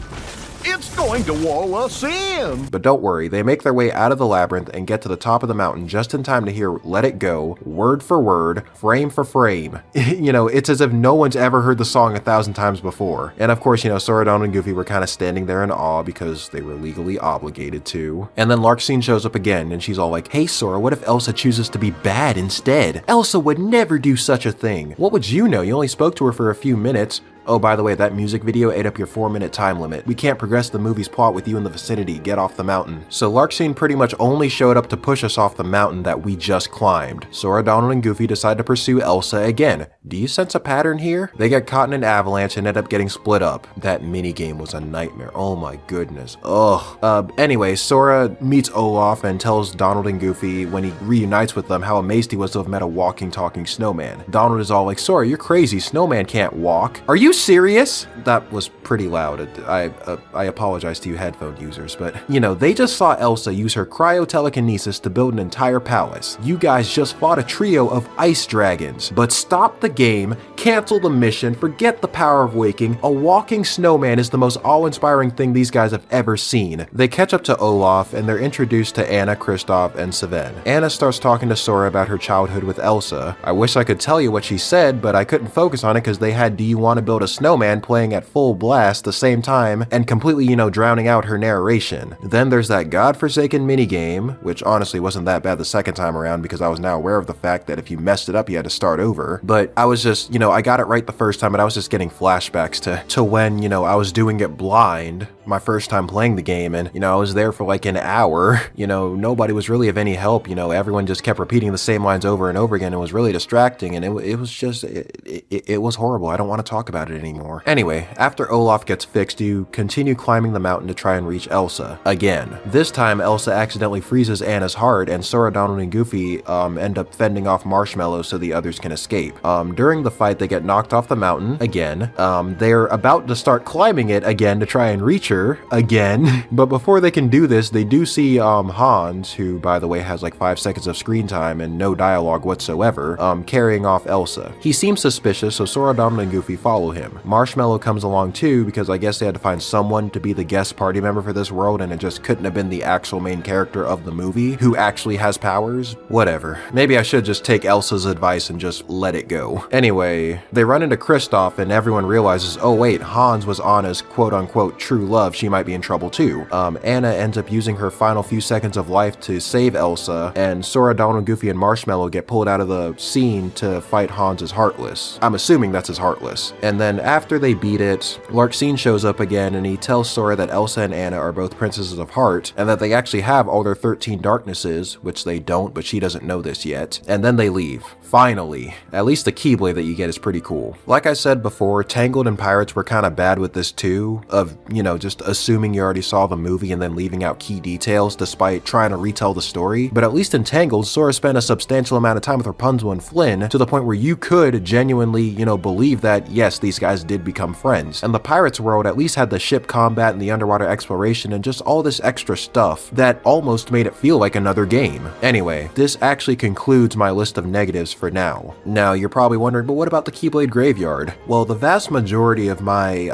It's going to wall us in! But don't worry, they make their way out of the labyrinth and get to the top of the mountain just in time to hear Let It Go, word for word, frame for frame. You know, it's as if no one's ever heard the song 1,000 times before. And of course, you know, Sora, Donald, and Goofy were kind of standing there in awe because they were legally obligated to. And then Larxene shows up again and she's all like, hey Sora, what if Elsa chooses to be bad instead? Elsa would never do such a thing. What would you know? You only spoke to her for a few minutes. Oh, by the way, that music video ate up your 4-minute time limit. We can't progress the movie's plot with you in the vicinity. Get off the mountain. So Larxene pretty much only showed up to push us off the mountain that we just climbed. Sora, Donald, and Goofy decide to pursue Elsa again. Do you sense a pattern here? They get caught in an avalanche and end up getting split up. That minigame was a nightmare. Oh my goodness. Ugh. Anyway, Sora meets Olaf and tells Donald and Goofy when he reunites with them how amazed he was to have met a walking, talking snowman. Donald is all like, Sora, you're crazy. Snowman can't walk. Are you serious? That was pretty loud. I apologize to you headphone users, but you know, they just saw Elsa use her cryo-telekinesis to build an entire palace. You guys just fought a trio of ice dragons, but stop the game, cancel the mission, forget the power of waking. A walking snowman is the most awe-inspiring thing these guys have ever seen. They catch up to Olaf and they're introduced to Anna, Kristoff, and Sven. Anna starts talking to Sora about her childhood with Elsa. I wish I could tell you what she said, but I couldn't focus on it because they had Do You Want to Build a Snowman playing at full blast the same time and completely, you know, drowning out her narration. Then there's that godforsaken minigame, which honestly wasn't that bad the second time around because I was now aware of the fact that if you messed it up, you had to start over. But I was just, you know, I got it right the first time, but I was just getting flashbacks to when, you know, I was doing it blind my first time playing the game, and, you know, I was there for like an hour. You know, nobody was really of any help. You know, everyone just kept repeating the same lines over and over again. It was really distracting, and it was just, it was horrible. I don't want to talk about it anymore. Anyway, after Olaf gets fixed, you continue climbing the mountain to try and reach Elsa again. This time, Elsa accidentally freezes Anna's heart, and Sora, Donald, and Goofy end up fending off Marshmallow so the others can escape. During the fight, they get knocked off the mountain again. They're about to start climbing it again to try and reach her again. But before they can do this, they do see Hans, who, by the way, has like 5 seconds of screen time and no dialogue whatsoever, carrying off Elsa. He seems suspicious, so Sora, Donald, and Goofy follow him. Marshmallow comes along too because I guess they had to find someone to be the guest party member for this world, and it just couldn't have been the actual main character of the movie who actually has powers. Whatever. Maybe I should just take Elsa's advice and just let it go. Anyway, they run into Kristoff and everyone realizes, oh wait, Hans was Anna's quote-unquote true love. She might be in trouble too. Anna ends up using her final few seconds of life to save Elsa, and Sora, Donald, Goofy, and Marshmallow get pulled out of the scene to fight Hans' Heartless. I'm assuming that's his Heartless. And then after they beat it, Larxene shows up again and he tells Sora that Elsa and Anna are both princesses of heart, and that they actually have all their 13 darknesses, which they don't, but she doesn't know this yet. And then they leave. Finally. At least the Keyblade that you get is pretty cool. Like I said before, Tangled and Pirates were kind of bad with this too, of, you know, just assuming you already saw the movie and then leaving out key details despite trying to retell the story. But at least in Tangled, Sora spent a substantial amount of time with Rapunzel and Flynn to the point where you could genuinely, you know, believe that yes, these guys did become friends. And the Pirates world at least had the ship combat and the underwater exploration and just all this extra stuff that almost made it feel like another game. Anyway, this actually concludes my list of negatives for now. Now, you're probably wondering, but what about the Keyblade Graveyard? Well, the vast majority of my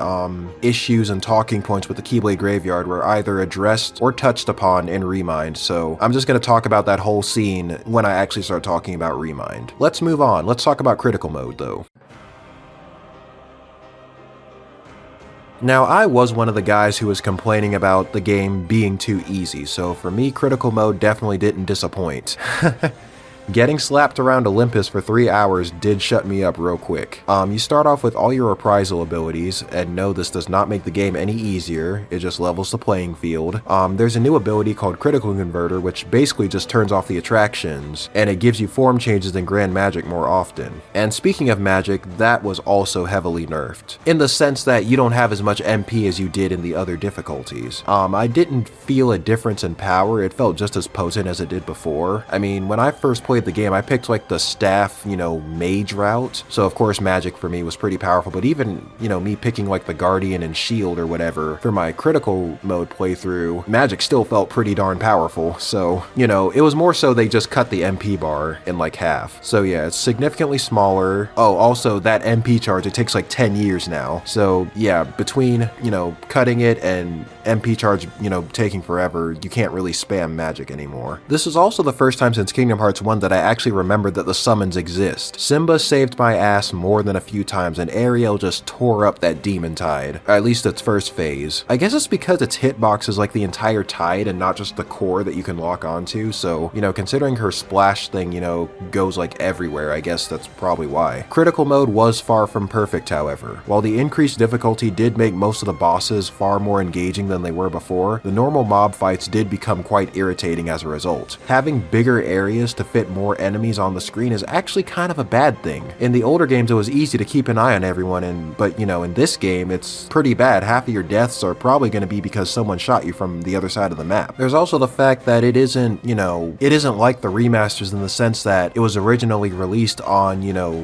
issues and talking points with the Keyblade Graveyard were either addressed or touched upon in Remind, so I'm just going to talk about that whole scene when I actually start talking about Remind. Let's move on. Let's talk about Critical Mode, though. Now, I was one of the guys who was complaining about the game being too easy, so for me, Critical Mode definitely didn't disappoint. Getting slapped around Olympus for 3 hours did shut me up real quick. You start off with all your reprisal abilities, and no, this does not make the game any easier, it just levels the playing field. There's a new ability called Critical Converter, which basically just turns off the attractions, and it gives you form changes in Grand Magic more often. And speaking of magic, that was also heavily nerfed, in the sense that you don't have as much MP as you did in the other difficulties. I didn't feel a difference in power, it felt just as potent as it did before. I mean, when I first played the game, I picked like the staff, you know, mage route. So of course magic for me was pretty powerful, but even, you know, me picking like the guardian and shield or whatever for my critical mode playthrough, magic still felt pretty darn powerful. So, you know, it was more so they just cut the MP bar in like half. So yeah, it's significantly smaller. Oh, also that MP charge, it takes like 10 years now. So yeah, between, you know, cutting it and MP charge, taking forever, you can't really spam magic anymore. This is also the first time since Kingdom Hearts 1 that I actually remembered that the summons exist. Simba saved my ass more than a few times, and Ariel just tore up that demon tide, or at least its first phase. I guess it's because its hitbox is like the entire tide and not just the core that you can lock onto, so, considering her splash thing, goes like everywhere, I guess that's probably why. Critical mode was far from perfect, however. While the increased difficulty did make most of the bosses far more engaging than they were before, the normal mob fights did become quite irritating as a result. Having bigger areas to fit more enemies on the screen is actually kind of a bad thing. In the older games, it was easy to keep an eye on everyone, but in this game, it's pretty bad. Half of your deaths are probably going to be because someone shot you from the other side of the map. There's also the fact that it isn't like the remasters in the sense that it was originally released on,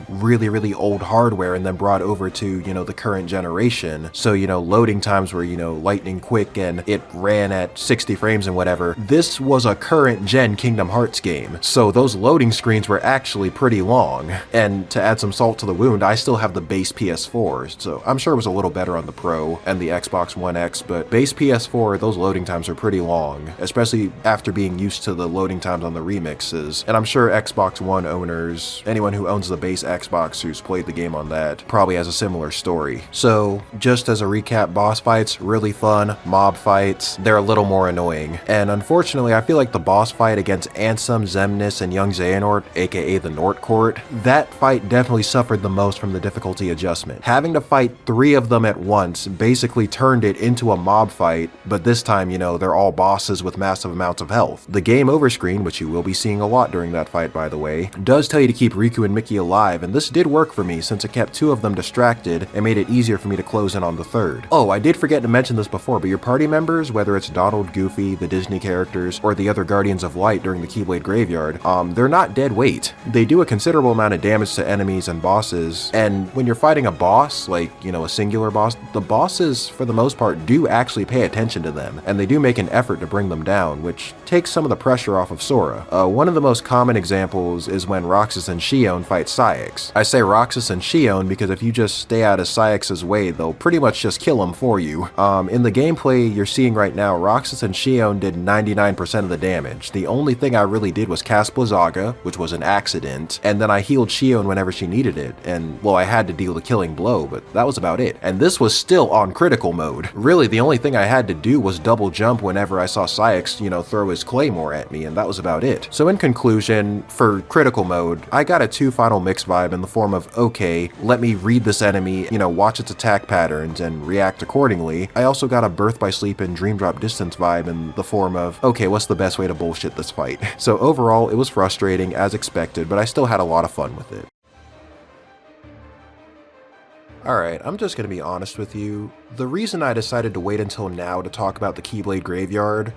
really, really old hardware and then brought over to, the current generation. So, loading times were, lightning quick and it ran at 60 frames and whatever. This was a current gen Kingdom Hearts game. So those loading screens were actually pretty long. And to add some salt to the wound, I still have the base PS4, so I'm sure it was a little better on the Pro and the Xbox One X, but base PS4, those loading times are pretty long, especially after being used to the loading times on the remixes. And I'm sure Xbox One owners, anyone who owns the base Xbox who's played the game on that, probably has a similar story. So just as a recap, boss fights, really fun. Mob fights, they're a little more annoying. And unfortunately, I feel like the boss fight against Ansem, Xemnas, and young Xehanort, aka the Nort Court, that fight definitely suffered the most from the difficulty adjustment. Having to fight 3 of them at once basically turned it into a mob fight, but this time, they're all bosses with massive amounts of health. The game over screen, which you will be seeing a lot during that fight by the way, does tell you to keep Riku and Mickey alive, and this did work for me since it kept 2 of them distracted and made it easier for me to close in on the 3rd. Oh, I did forget to mention this before, but your party members, whether it's Donald, Goofy, the Disney characters, or the other Guardians of Light during the Keyblade Graveyard, they're not dead weight. They do a considerable amount of damage to enemies and bosses, and when you're fighting a boss, like, a singular boss, the bosses, for the most part, do actually pay attention to them, and they do make an effort to bring them down, which takes some of the pressure off of Sora. One of the most common examples is when Roxas and Xion fight Saïx. I say Roxas and Xion because if you just stay out of Saïx's way, they'll pretty much just kill him for you. In the gameplay you're seeing right now, Roxas and Xion did 99% of the damage. The only thing I really did was cast Blizzaga, which was an accident, and then I healed Xion whenever she needed it, and well, I had to deal the killing blow, but that was about it. And this was still on critical mode. Really, the only thing I had to do was double jump whenever I saw Saïx, throw his claymore at me, and that was about it. So in conclusion, for critical mode, I got a 2 final mixed vibe in the form of, okay, let me read this enemy, watch its attack patterns and react accordingly. I also got a Birth by Sleep and Dream Drop Distance vibe in the form of, okay, what's the best way to bullshit this fight? So overall, it was frustrating as expected, but I still had a lot of fun with it. Alright, I'm just gonna be honest with you. The reason I decided to wait until now to talk about the Keyblade Graveyard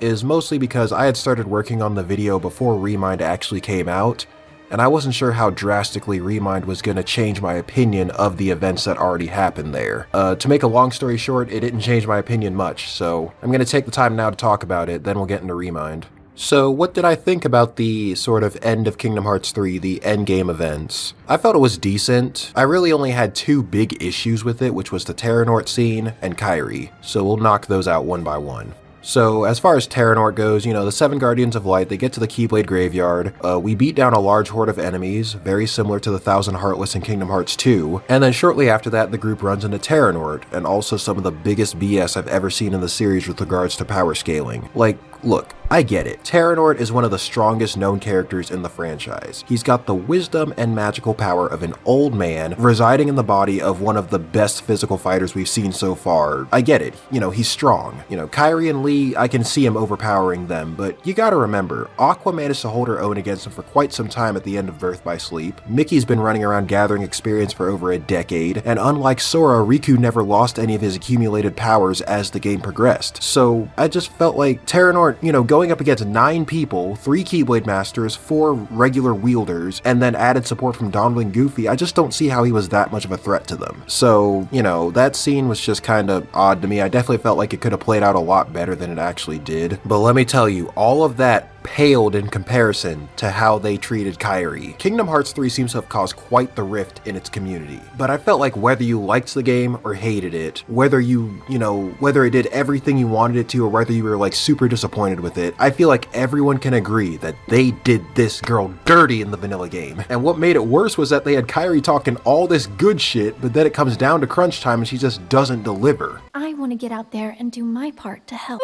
is mostly because I had started working on the video before Remind actually came out, and I wasn't sure how drastically Remind was going to change my opinion of the events that already happened there. To make a long story short, it didn't change my opinion much, so I'm going to take the time now to talk about it, then we'll get into Remind. So what did I think about the sort of end of Kingdom Hearts 3, the endgame events? I felt it was decent. I really only had 2 big issues with it, which was the Terranort scene and Kairi, so we'll knock those out one by one. So as far as Terranort goes, the 7 Guardians of Light, they get to the Keyblade Graveyard. We beat down a large horde of enemies, very similar to the 1,000 Heartless in Kingdom Hearts 2. And then shortly after that, the group runs into Terranort, and also some of the biggest BS I've ever seen in the series with regards to power scaling. Like, look, I get it. Terranort is one of the strongest known characters in the franchise. He's got the wisdom and magical power of an old man residing in the body of one of the best physical fighters we've seen so far. I get it. He's strong. Kairi and Lee, I can see him overpowering them, but you gotta remember, Aqua managed to hold her own against him for quite some time at the end of Birth by Sleep. Mickey's been running around gathering experience for over a decade, and unlike Sora, Riku never lost any of his accumulated powers as the game progressed. So I just felt like Terranort, going up against 9 people, 3 Keyblade Masters, 4 regular wielders, and then added support from Donald and Goofy, I just don't see how he was that much of a threat to them. So, that scene was just kinda odd to me. I definitely felt like it could have played out a lot better than it actually did. But let me tell you, all of that paled in comparison to how they treated Kairi. Kingdom Hearts 3 seems to have caused quite the rift in its community, but I felt like whether you liked the game or hated it, whether whether it did everything you wanted it to, or whether you were like super disappointed with it, I feel like everyone can agree that they did this girl dirty in the vanilla game. And what made it worse was that they had Kairi talking all this good shit, but then it comes down to crunch time and she just doesn't deliver. I want to get out there and do my part to help.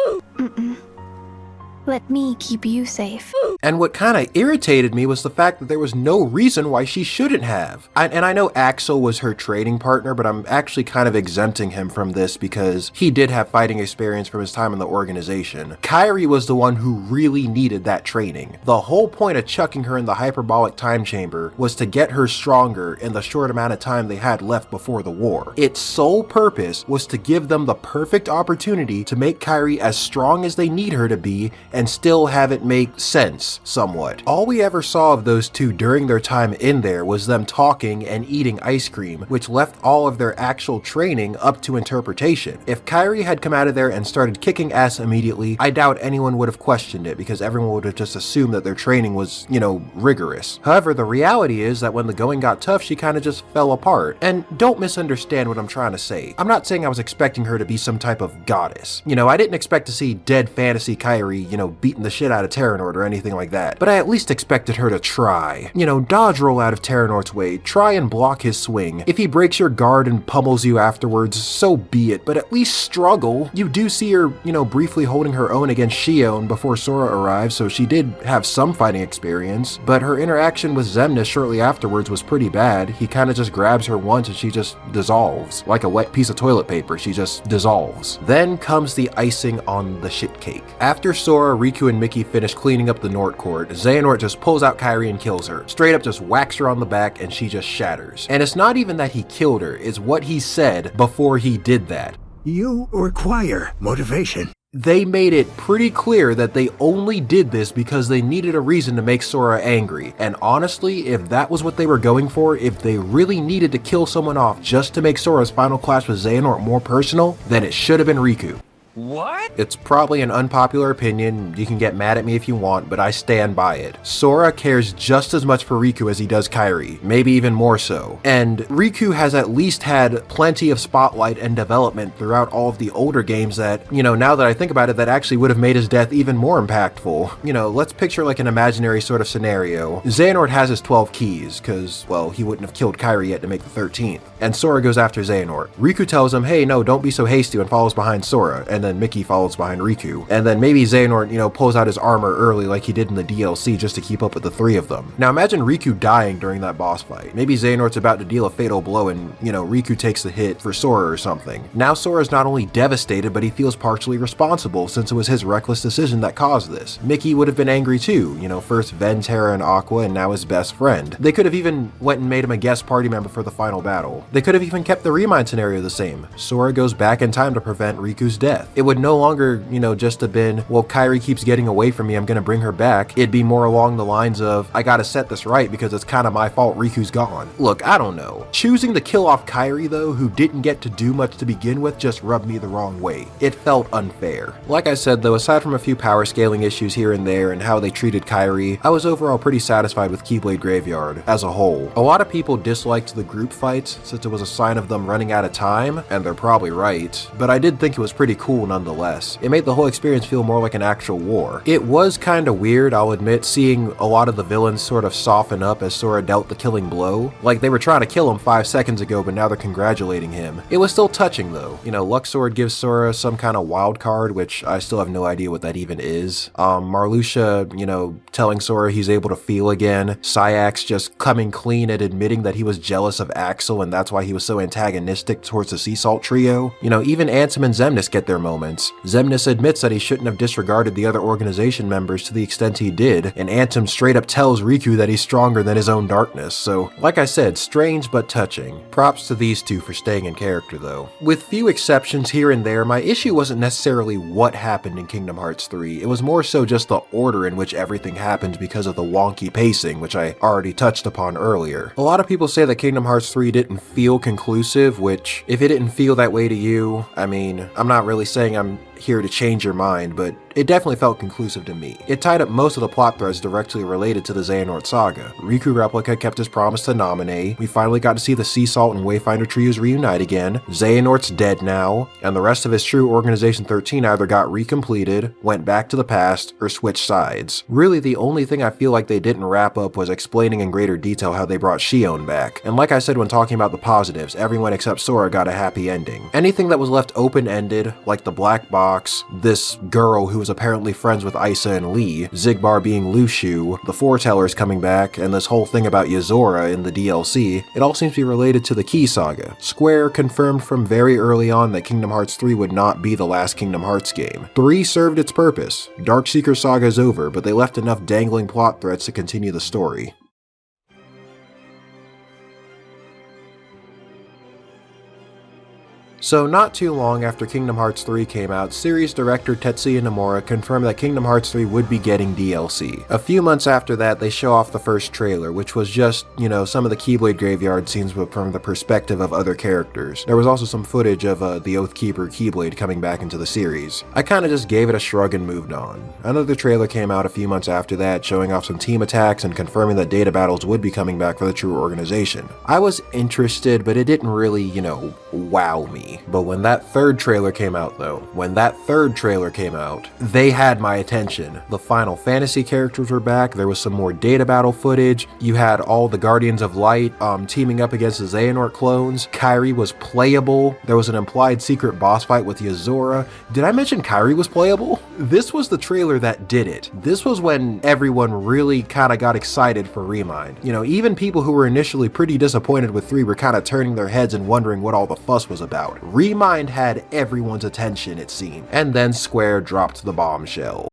Let me keep you safe. And what kind of irritated me was the fact that there was no reason why she shouldn't have. And I know Axel was her trading partner, but I'm actually kind of exempting him from this because he did have fighting experience from his time in the organization. Kairi was the one who really needed that training. The whole point of chucking her in the hyperbolic time chamber was to get her stronger in the short amount of time they had left before the war. Its sole purpose was to give them the perfect opportunity to make Kairi as strong as they need her to be and still have it make sense somewhat. All we ever saw of those two during their time in there was them talking and eating ice cream, which left all of their actual training up to interpretation. If Kairi had come out of there and started kicking ass immediately, I doubt anyone would have questioned it because everyone would have just assumed that their training was, rigorous. However, the reality is that when the going got tough, she kind of just fell apart. And don't misunderstand what I'm trying to say. I'm not saying I was expecting her to be some type of goddess. I didn't expect to see dead fantasy Kairi, beating the shit out of Terranort or anything like that, but I at least expected her to try. Dodge roll out of Terranort's way, try and block his swing. If he breaks your guard and pummels you afterwards, so be it, but at least struggle. You do see her, briefly holding her own against Shion before Sora arrives, so she did have some fighting experience, but her interaction with Xemnas shortly afterwards was pretty bad. He kind of just grabs her once and she just dissolves. Like a wet piece of toilet paper, she just dissolves. Then comes the icing on the shit cake. After Sora, Riku, and Mickey finish cleaning up the Nort court, Xehanort just pulls out Kairi and kills her. Straight up just whacks her on the back and she just shatters. And it's not even that he killed her, it's what he said before he did that. You require motivation. They made it pretty clear that they only did this because they needed a reason to make Sora angry. And honestly, if that was what they were going for, if they really needed to kill someone off just to make Sora's final clash with Xehanort more personal, then it should have been Riku. What? It's probably an unpopular opinion, you can get mad at me if you want, but I stand by it. Sora cares just as much for Riku as he does Kairi, maybe even more so. And Riku has at least had plenty of spotlight and development throughout all of the older games that, now that I think about it, that actually would have made his death even more impactful. Let's picture like an imaginary sort of scenario. Xehanort has his 12 keys, because, well, he wouldn't have killed Kairi yet to make the 13th. And Sora goes after Xehanort. Riku tells him, hey, no, don't be so hasty, and follows behind Sora, and then Mickey follows behind Riku. And then maybe Xehanort, pulls out his armor early like he did in the DLC just to keep up with the three of them. Now imagine Riku dying during that boss fight. Maybe Xehanort's about to deal a fatal blow and, Riku takes the hit for Sora or something. Now Sora's not only devastated, but he feels partially responsible since it was his reckless decision that caused this. Mickey would have been angry too, first Ven, Terra, and Aqua, and now his best friend. They could have even went and made him a guest party member for the final battle. They could have even kept the Remind scenario the same. Sora goes back in time to prevent Riku's death. It would no longer, just have been, well, Kairi keeps getting away from me, I'm gonna bring her back. It'd be more along the lines of, I gotta set this right because it's kind of my fault Riku's gone. Look, I don't know. Choosing to kill off Kairi though, who didn't get to do much to begin with, just rubbed me the wrong way. It felt unfair. Like I said though, aside from a few power scaling issues here and there and how they treated Kairi, I was overall pretty satisfied with Keyblade Graveyard as a whole. A lot of people disliked the group fights since it was a sign of them running out of time, and they're probably right, but I did think it was pretty cool nonetheless. It made the whole experience feel more like an actual war. It was kinda weird, I'll admit, seeing a lot of the villains sort of soften up as Sora dealt the killing blow. Like they were trying to kill him 5 seconds ago, but now they're congratulating him. It was still touching though. Luxord gives Sora some kind of wild card, which I still have no idea what that even is. Marluxia, telling Sora he's able to feel again. Sayax just coming clean at admitting that he was jealous of Axel and that's why he was so antagonistic towards the Sea Salt trio. Even Ansem and Xemnas get their moments. Xemnas admits that he shouldn't have disregarded the other organization members to the extent he did, and Ansem straight up tells Riku that he's stronger than his own darkness, so like I said, strange but touching. Props to these two for staying in character though. With few exceptions here and there, my issue wasn't necessarily what happened in Kingdom Hearts 3, it was more so just the order in which everything happened because of the wonky pacing, which I already touched upon earlier. A lot of people say that Kingdom Hearts 3 didn't feel conclusive, which, if it didn't feel that way to you, I mean, I'm not really saying I'm here to change your mind, but it definitely felt conclusive to me. It tied up most of the plot threads directly related to the Xehanort saga. Riku Replica kept his promise to Naminé, we finally got to see the Sea Salt and Wayfinder trios reunite again, Xehanort's dead now, and the rest of his true Organization 13 either got recompleted, went back to the past, or switched sides. Really, the only thing I feel like they didn't wrap up was explaining in greater detail how they brought Shion back. And like I said when talking about the positives, everyone except Sora got a happy ending. Anything that was left open-ended, like the black box, this girl who was apparently friends with Isa and Lee, Xigbar being Lushu, the Foretellers coming back, and this whole thing about Yozora in the DLC, it all seems to be related to the Key Saga. Square confirmed from very early on that Kingdom Hearts 3 would not be the last Kingdom Hearts game. 3 served its purpose. Darkseeker Saga is over, but they left enough dangling plot threads to continue the story. So not too long after Kingdom Hearts 3 came out, series director Tetsuya Nomura confirmed that Kingdom Hearts 3 would be getting DLC. A few months after that, they show off the first trailer, which was just, some of the Keyblade graveyard scenes but from the perspective of other characters. There was also some footage of the Oathkeeper Keyblade coming back into the series. I kinda just gave it a shrug and moved on. Another trailer came out a few months after that, showing off some team attacks and confirming that data battles would be coming back for the true organization. I was interested, but it didn't really, wow me. But when that third trailer came out, they had my attention. The Final Fantasy characters were back, there was some more data battle footage, you had all the Guardians of Light teaming up against the Xehanort clones, Kairi was playable, there was an implied secret boss fight with Yozora. Did I mention Kairi was playable? This was the trailer that did it. This was when everyone really kinda got excited for Remind. Even people who were initially pretty disappointed with 3 were kinda turning their heads and wondering what all the fuss was about. Remind had everyone's attention, it seemed. And then Square dropped the bombshell.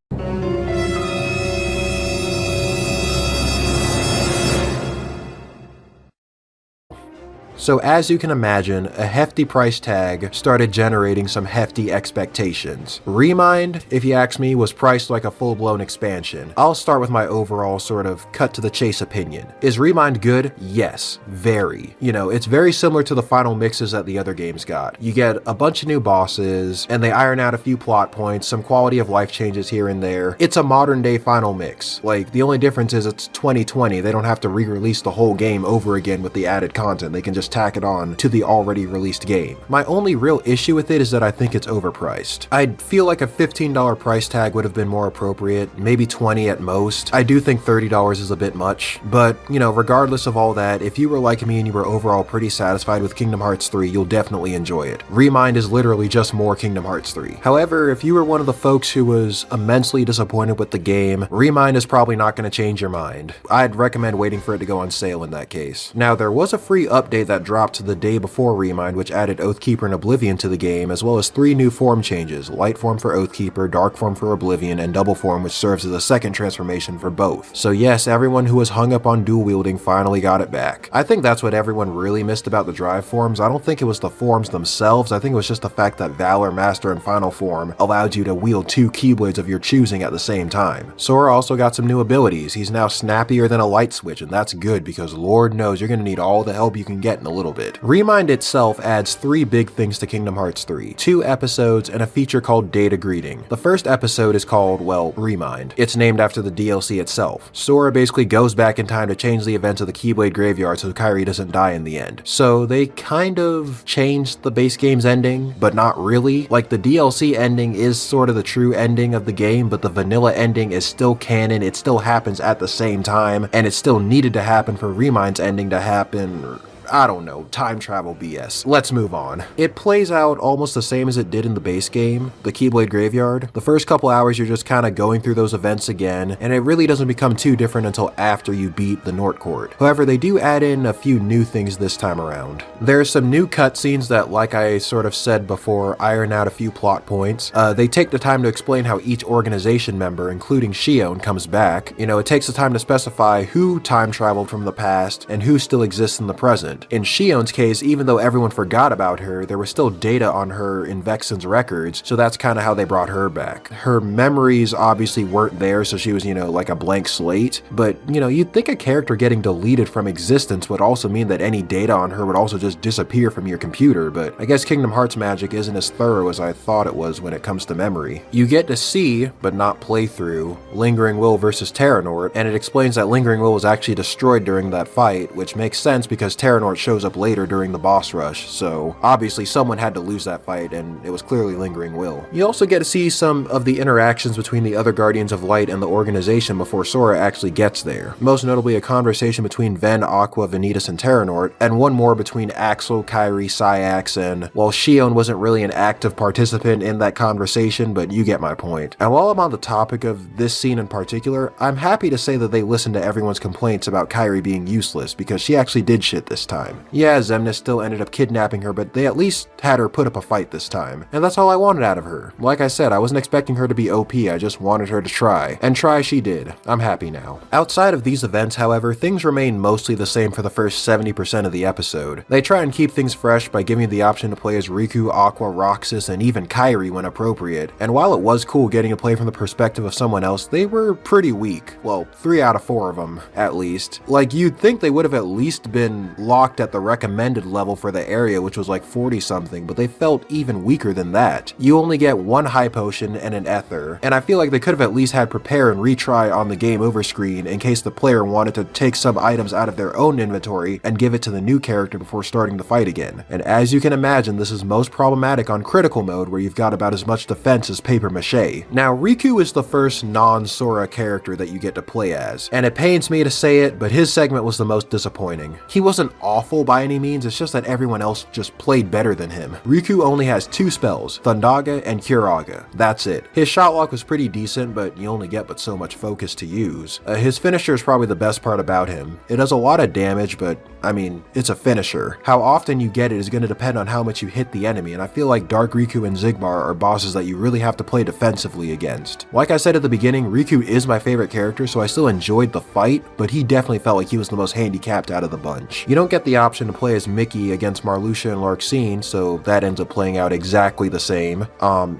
So as you can imagine, a hefty price tag started generating some hefty expectations. Remind, if you ask me, was priced like a full-blown expansion. I'll start with my overall sort of cut-to-the-chase opinion. Is Remind good? Yes, very. It's very similar to the final mixes that the other games got. You get a bunch of new bosses, and they iron out a few plot points, some quality of life changes here and there. It's a modern-day final mix. Like, the only difference is it's 2020. They don't have to re-release the whole game over again with the added content. They can just tack it on to the already released game. My only real issue with it is that I think it's overpriced. I'd feel like a $15 price tag would have been more appropriate, maybe $20 at most. I do think $30 is a bit much, but regardless of all that, if you were like me and you were overall pretty satisfied with Kingdom Hearts 3, you'll definitely enjoy it. Remind is literally just more Kingdom Hearts 3. However, if you were one of the folks who was immensely disappointed with the game, Remind is probably not going to change your mind. I'd recommend waiting for it to go on sale in that case. Now, there was a free update that dropped the day before Remind, which added Oathkeeper and Oblivion to the game, as well as 3 new form changes, Light Form for Oathkeeper, Dark Form for Oblivion, and Double Form, which serves as a second transformation for both. So yes, everyone who was hung up on dual wielding finally got it back. I think that's what everyone really missed about the Drive forms. I don't think it was the forms themselves, I think it was just the fact that Valor, Master, and Final Form allowed you to wield 2 Keyblades of your choosing at the same time. Sora also got some new abilities. He's now snappier than a light switch, and that's good because Lord knows you're going to need all the help you can get in a little bit. Remind itself adds 3 big things to Kingdom Hearts 3, 2 episodes and a feature called Data Greeting. The first episode is called, Remind. It's named after the DLC itself. Sora basically goes back in time to change the events of the Keyblade graveyard so Kairi doesn't die in the end. So they kind of changed the base game's ending, but not really. Like, the DLC ending is sort of the true ending of the game, but the vanilla ending is still canon, it still happens at the same time, and it still needed to happen for Remind's ending to happen. I don't know, time travel BS. Let's move on. It plays out almost the same as it did in the base game, the Keyblade Graveyard. The first couple hours you're just kind of going through those events again, and it really doesn't become too different until after you beat the Nort Court. However, they do add in a few new things this time around. There's some new cutscenes that, like I sort of said before, iron out a few plot points. They take the time to explain how each organization member, including Shion, comes back. It takes the time to specify who time traveled from the past and who still exists in the present. relevant. In Shion's case, even though everyone forgot about her, there was still data on her in Vexen's records, so that's kind of how they brought her back. Her memories obviously weren't there, so she was, like a blank slate, but, you'd think a character getting deleted from existence would also mean that any data on her would also just disappear from your computer, but I guess Kingdom Hearts magic isn't as thorough as I thought it was when it comes to memory. You get to see, but not play through, Lingering Will versus Terranort, and it explains that Lingering Will was actually destroyed during that fight, which makes sense because Terranort shows up later during the boss rush, so obviously someone had to lose that fight, and it was clearly Lingering Will. You also get to see some of the interactions between the other Guardians of Light and the organization before Sora actually gets there. Most notably a conversation between Ven, Aqua, Vanitas, and Terranort, and one more between Axel, Kairi, Sayax, and, well, Shion wasn't really an active participant in that conversation, but you get my point. And while I'm on the topic of this scene in particular, I'm happy to say that they listened to everyone's complaints about Kairi being useless, because she actually did shit this time. Yeah, Xemnas still ended up kidnapping her, but they at least had her put up a fight this time. And that's all I wanted out of her. Like I said, I wasn't expecting her to be OP, I just wanted her to try. And try she did. I'm happy now. Outside of these events, however, things remain mostly the same for the first 70% of the episode. They try and keep things fresh by giving you the option to play as Riku, Aqua, Roxas, and even Kairi when appropriate. And while it was cool getting to play from the perspective of someone else, they were pretty weak. Well, 3 out of 4 of them, at least. Like, you'd think they would have at least been locked at the recommended level for the area, which was like 40 something, but they felt even weaker than that. You only get 1 high potion and an ether, and I feel like they could have at least had prepare and retry on the game over screen in case the player wanted to take some items out of their own inventory and give it to the new character before starting the fight again. And as you can imagine, this is most problematic on critical mode where you've got about as much defense as paper mache. Now, Riku is the first non-Sora character that you get to play as, and it pains me to say it, but his segment was the most disappointing. He wasn't awful by any means, it's just that everyone else just played better than him. Riku only has 2 spells, Thundaga and Curaga. That's it. His shot lock was pretty decent, but you only get but so much focus to use. His finisher is probably the best part about him. It does a lot of damage, but I mean, it's a finisher. How often you get it is going to depend on how much you hit the enemy, and I feel like Dark Riku and Xigbar are bosses that you really have to play defensively against. Like I said at the beginning, Riku is my favorite character, so I still enjoyed the fight, but he definitely felt like he was the most handicapped out of the bunch. You don't get the option to play as Mickey against Marluxia and Larxene, so that ends up playing out exactly the same.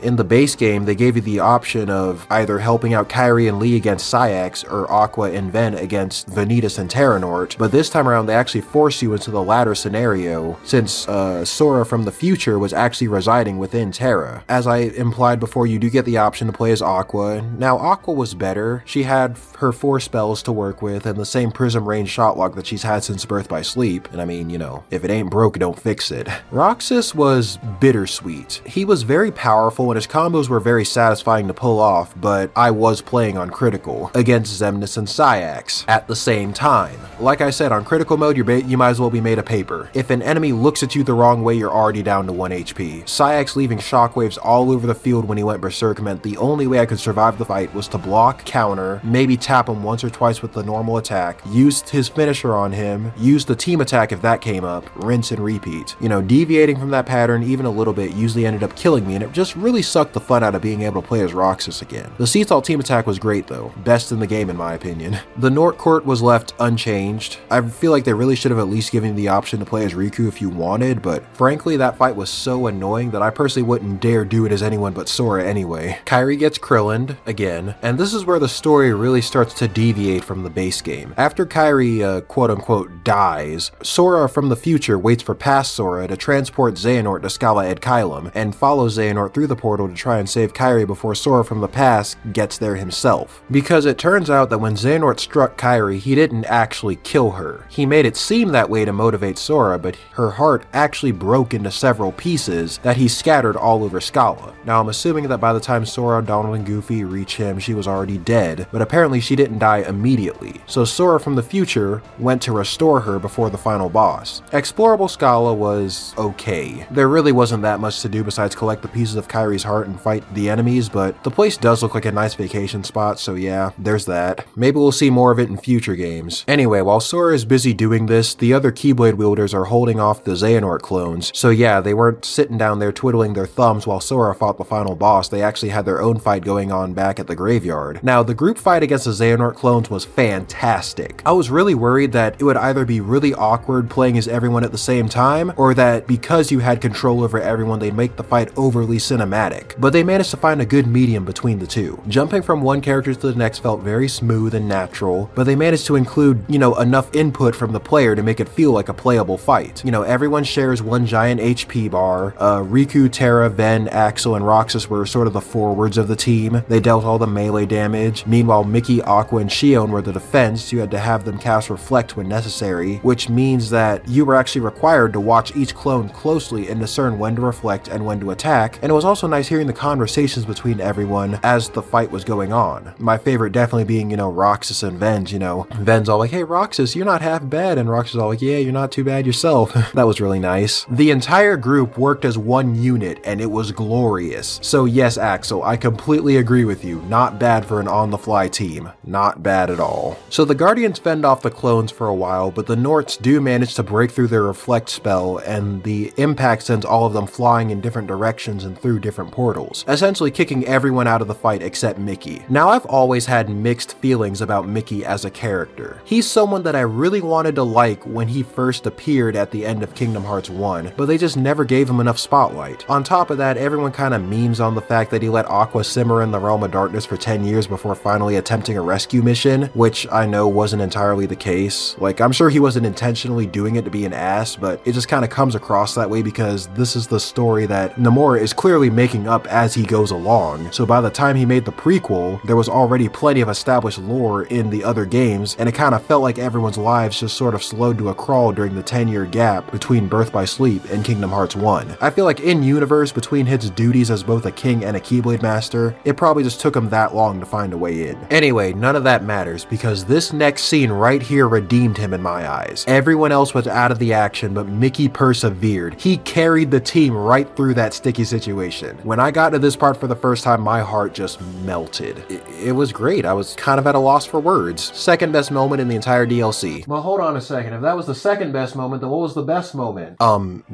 In the base game, they gave you the option of either helping out Kairi and Lee against Sayax, or Aqua and Ven against Vanitas and Terranort, but this time around they actually force you into the latter scenario, since Sora from the future was actually residing within Terra. As I implied before, you do get the option to play as Aqua. Now, Aqua was better. She had her 4 spells to work with, and the same Prism range shot lock that she's had since Birth by Sleep, and I mean, if it ain't broke, don't fix it. Roxas was bittersweet. He was very powerful, and his combos were very satisfying to pull off, but I was playing on critical, against Xemnas and Sayax, at the same time. Like I said, on critical mode, you might as well be made of paper. If an enemy looks at you the wrong way, you're already down to 1 HP. Sayax leaving shockwaves all over the field when he went berserk meant the only way I could survive the fight was to block, counter, maybe tap him once or twice with the normal attack, used his finisher on him, used the team attack if that came up, rinse and repeat. Deviating from that pattern even a little bit usually ended up killing me, and it just really sucked the fun out of being able to play as Roxas again. The Seathal team attack was great though, best in the game in my opinion. The Nort Court was left unchanged. I feel like they really should have at least given you the option to play as Riku if you wanted, but frankly that fight was so annoying that I personally wouldn't dare do it as anyone but Sora anyway. Kairi gets Krillined again, and this is where the story really starts to deviate from the base game. After Kairi quote-unquote dies, Sora from the future waits for past Sora to transport Xehanort to Scala Ed Kylum, and follows Xehanort through the portal to try and save Kairi before Sora from the past gets there himself. Because it turns out that when Xehanort struck Kairi, he didn't actually kill her. He made it seem that way to motivate Sora, but her heart actually broke into several pieces that he scattered all over Scala. Now I'm assuming that by the time Sora, Donald, and Goofy reach him, she was already dead, but apparently she didn't die immediately. So Sora from the future went to restore her before the final boss. Explorable Scala was okay. There really wasn't that much to do besides collect the pieces of Kairi's heart and fight the enemies, but the place does look like a nice vacation spot, so yeah, there's that. Maybe we'll see more of it in future games. Anyway, while Sora is busy doing this, the other Keyblade wielders are holding off the Xehanort clones, so yeah, they weren't sitting down there twiddling their thumbs while Sora fought the final boss. They actually had their own fight going on back at the graveyard. Now, the group fight against the Xehanort clones was fantastic. I was really worried that it would either be really awkward awkward playing as everyone at the same time, or that because you had control over everyone they'd make the fight overly cinematic, but they managed to find a good medium between the two. Jumping from one character to the next felt very smooth and natural, but they managed to include, enough input from the player to make it feel like a playable fight. Everyone shares one giant HP bar. Riku, Terra, Ven, Axel, and Roxas were sort of the forwards of the team. They dealt all the melee damage. Meanwhile, Mickey, Aqua, and Shion were the defense. You had to have them cast Reflect when necessary, which means that you were actually required to watch each clone closely and discern when to reflect and when to attack, and it was also nice hearing the conversations between everyone as the fight was going on. My favorite definitely being, Roxas and Ven's, Ven's all like, hey Roxas, you're not half bad, and Roxas is all like, yeah, you're not too bad yourself. That was really nice. The entire group worked as one unit, and it was glorious. So yes, Axel, I completely agree with you. Not bad for an on-the-fly team. Not bad at all. So the Guardians fend off the clones for a while, but the Norts do manage to break through their Reflect spell, and the impact sends all of them flying in different directions and through different portals, essentially kicking everyone out of the fight except Mickey. Now, I've always had mixed feelings about Mickey as a character. He's someone that I really wanted to like when he first appeared at the end of Kingdom Hearts 1, but they just never gave him enough spotlight. On top of that, everyone kind of memes on the fact that he let Aqua simmer in the Realm of Darkness for 10 years before finally attempting a rescue mission, which I know wasn't entirely the case. Like, I'm sure he wasn't intentionally doing it to be an ass, but it just kind of comes across that way because this is the story that Nomura is clearly making up as he goes along. So by the time he made the prequel, there was already plenty of established lore in the other games, and it kind of felt like everyone's lives just sort of slowed to a crawl during the 10-year gap between Birth by Sleep and Kingdom Hearts 1. I feel like in-universe, between his duties as both a king and a Keyblade master, it probably just took him that long to find a way in. Anyway, none of that matters because this next scene right here redeemed him in my eyes. Everyone else was out of the action, but Mickey persevered. He carried the team right through that sticky situation. When I got to this part for the first time, my heart just melted. It was great. I was kind of at a loss for words. Second best moment in the entire DLC. Well, hold on a second. If that was the second best moment, then what was the best moment?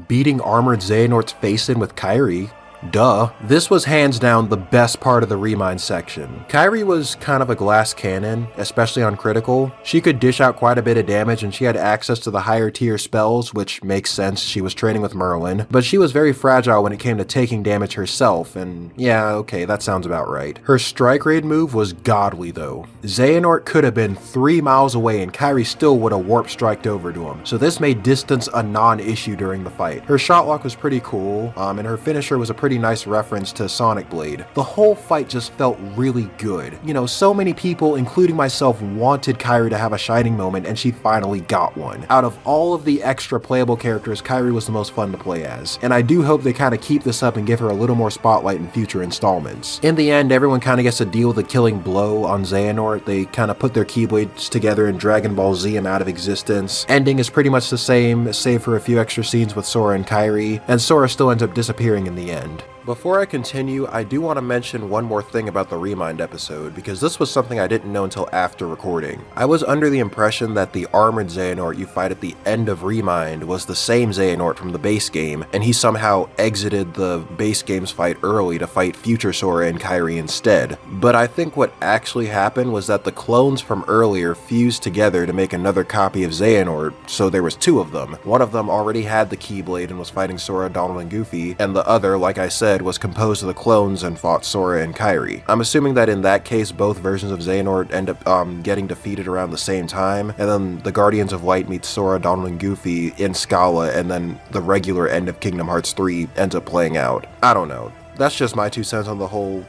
Beating armored Xehanort's face in with Kairi. Duh. This was hands down the best part of the Remind section. Kairi was kind of a glass cannon, especially on critical. She could dish out quite a bit of damage and she had access to the higher tier spells, which makes sense, she was training with Merlin, but she was very fragile when it came to taking damage herself, and yeah, okay, that sounds about right. Her strike raid move was godly though. Xehanort could have been 3 miles away and Kairi still would have warp striked over to him, so this made distance a non-issue during the fight. Her shot lock was pretty cool, and her finisher was a pretty nice reference to Sonic Blade. The whole fight just felt really good. So many people, including myself, wanted Kairi to have a shining moment, and she finally got one. Out of all of the extra playable characters, Kairi was the most fun to play as, and I do hope they kind of keep this up and give her a little more spotlight in future installments. In the end, everyone kind of gets to deal with the killing blow on Xehanort. They kind of put their Keyblades together and Dragon Ball Z him out of existence. Ending is pretty much the same, save for a few extra scenes with Sora and Kairi, and Sora still ends up disappearing in the end. Before I continue, I do want to mention one more thing about the Remind episode, because this was something I didn't know until after recording. I was under the impression that the armored Xehanort you fight at the end of Remind was the same Xehanort from the base game, and he somehow exited the base game's fight early to fight future Sora and Kairi instead. But I think what actually happened was that the clones from earlier fused together to make another copy of Xehanort, so there was 2 of them. One of them already had the Keyblade and was fighting Sora, Donald, and Goofy, and the other, like I said, was composed of the clones and fought Sora and Kairi. I'm assuming that in that case, both versions of Xehanort end up getting defeated around the same time, and then the Guardians of Light meet Sora, Donald, and Goofy in Scala, and then the regular end of Kingdom Hearts 3 ends up playing out. I don't know. That's just my 2 cents on the whole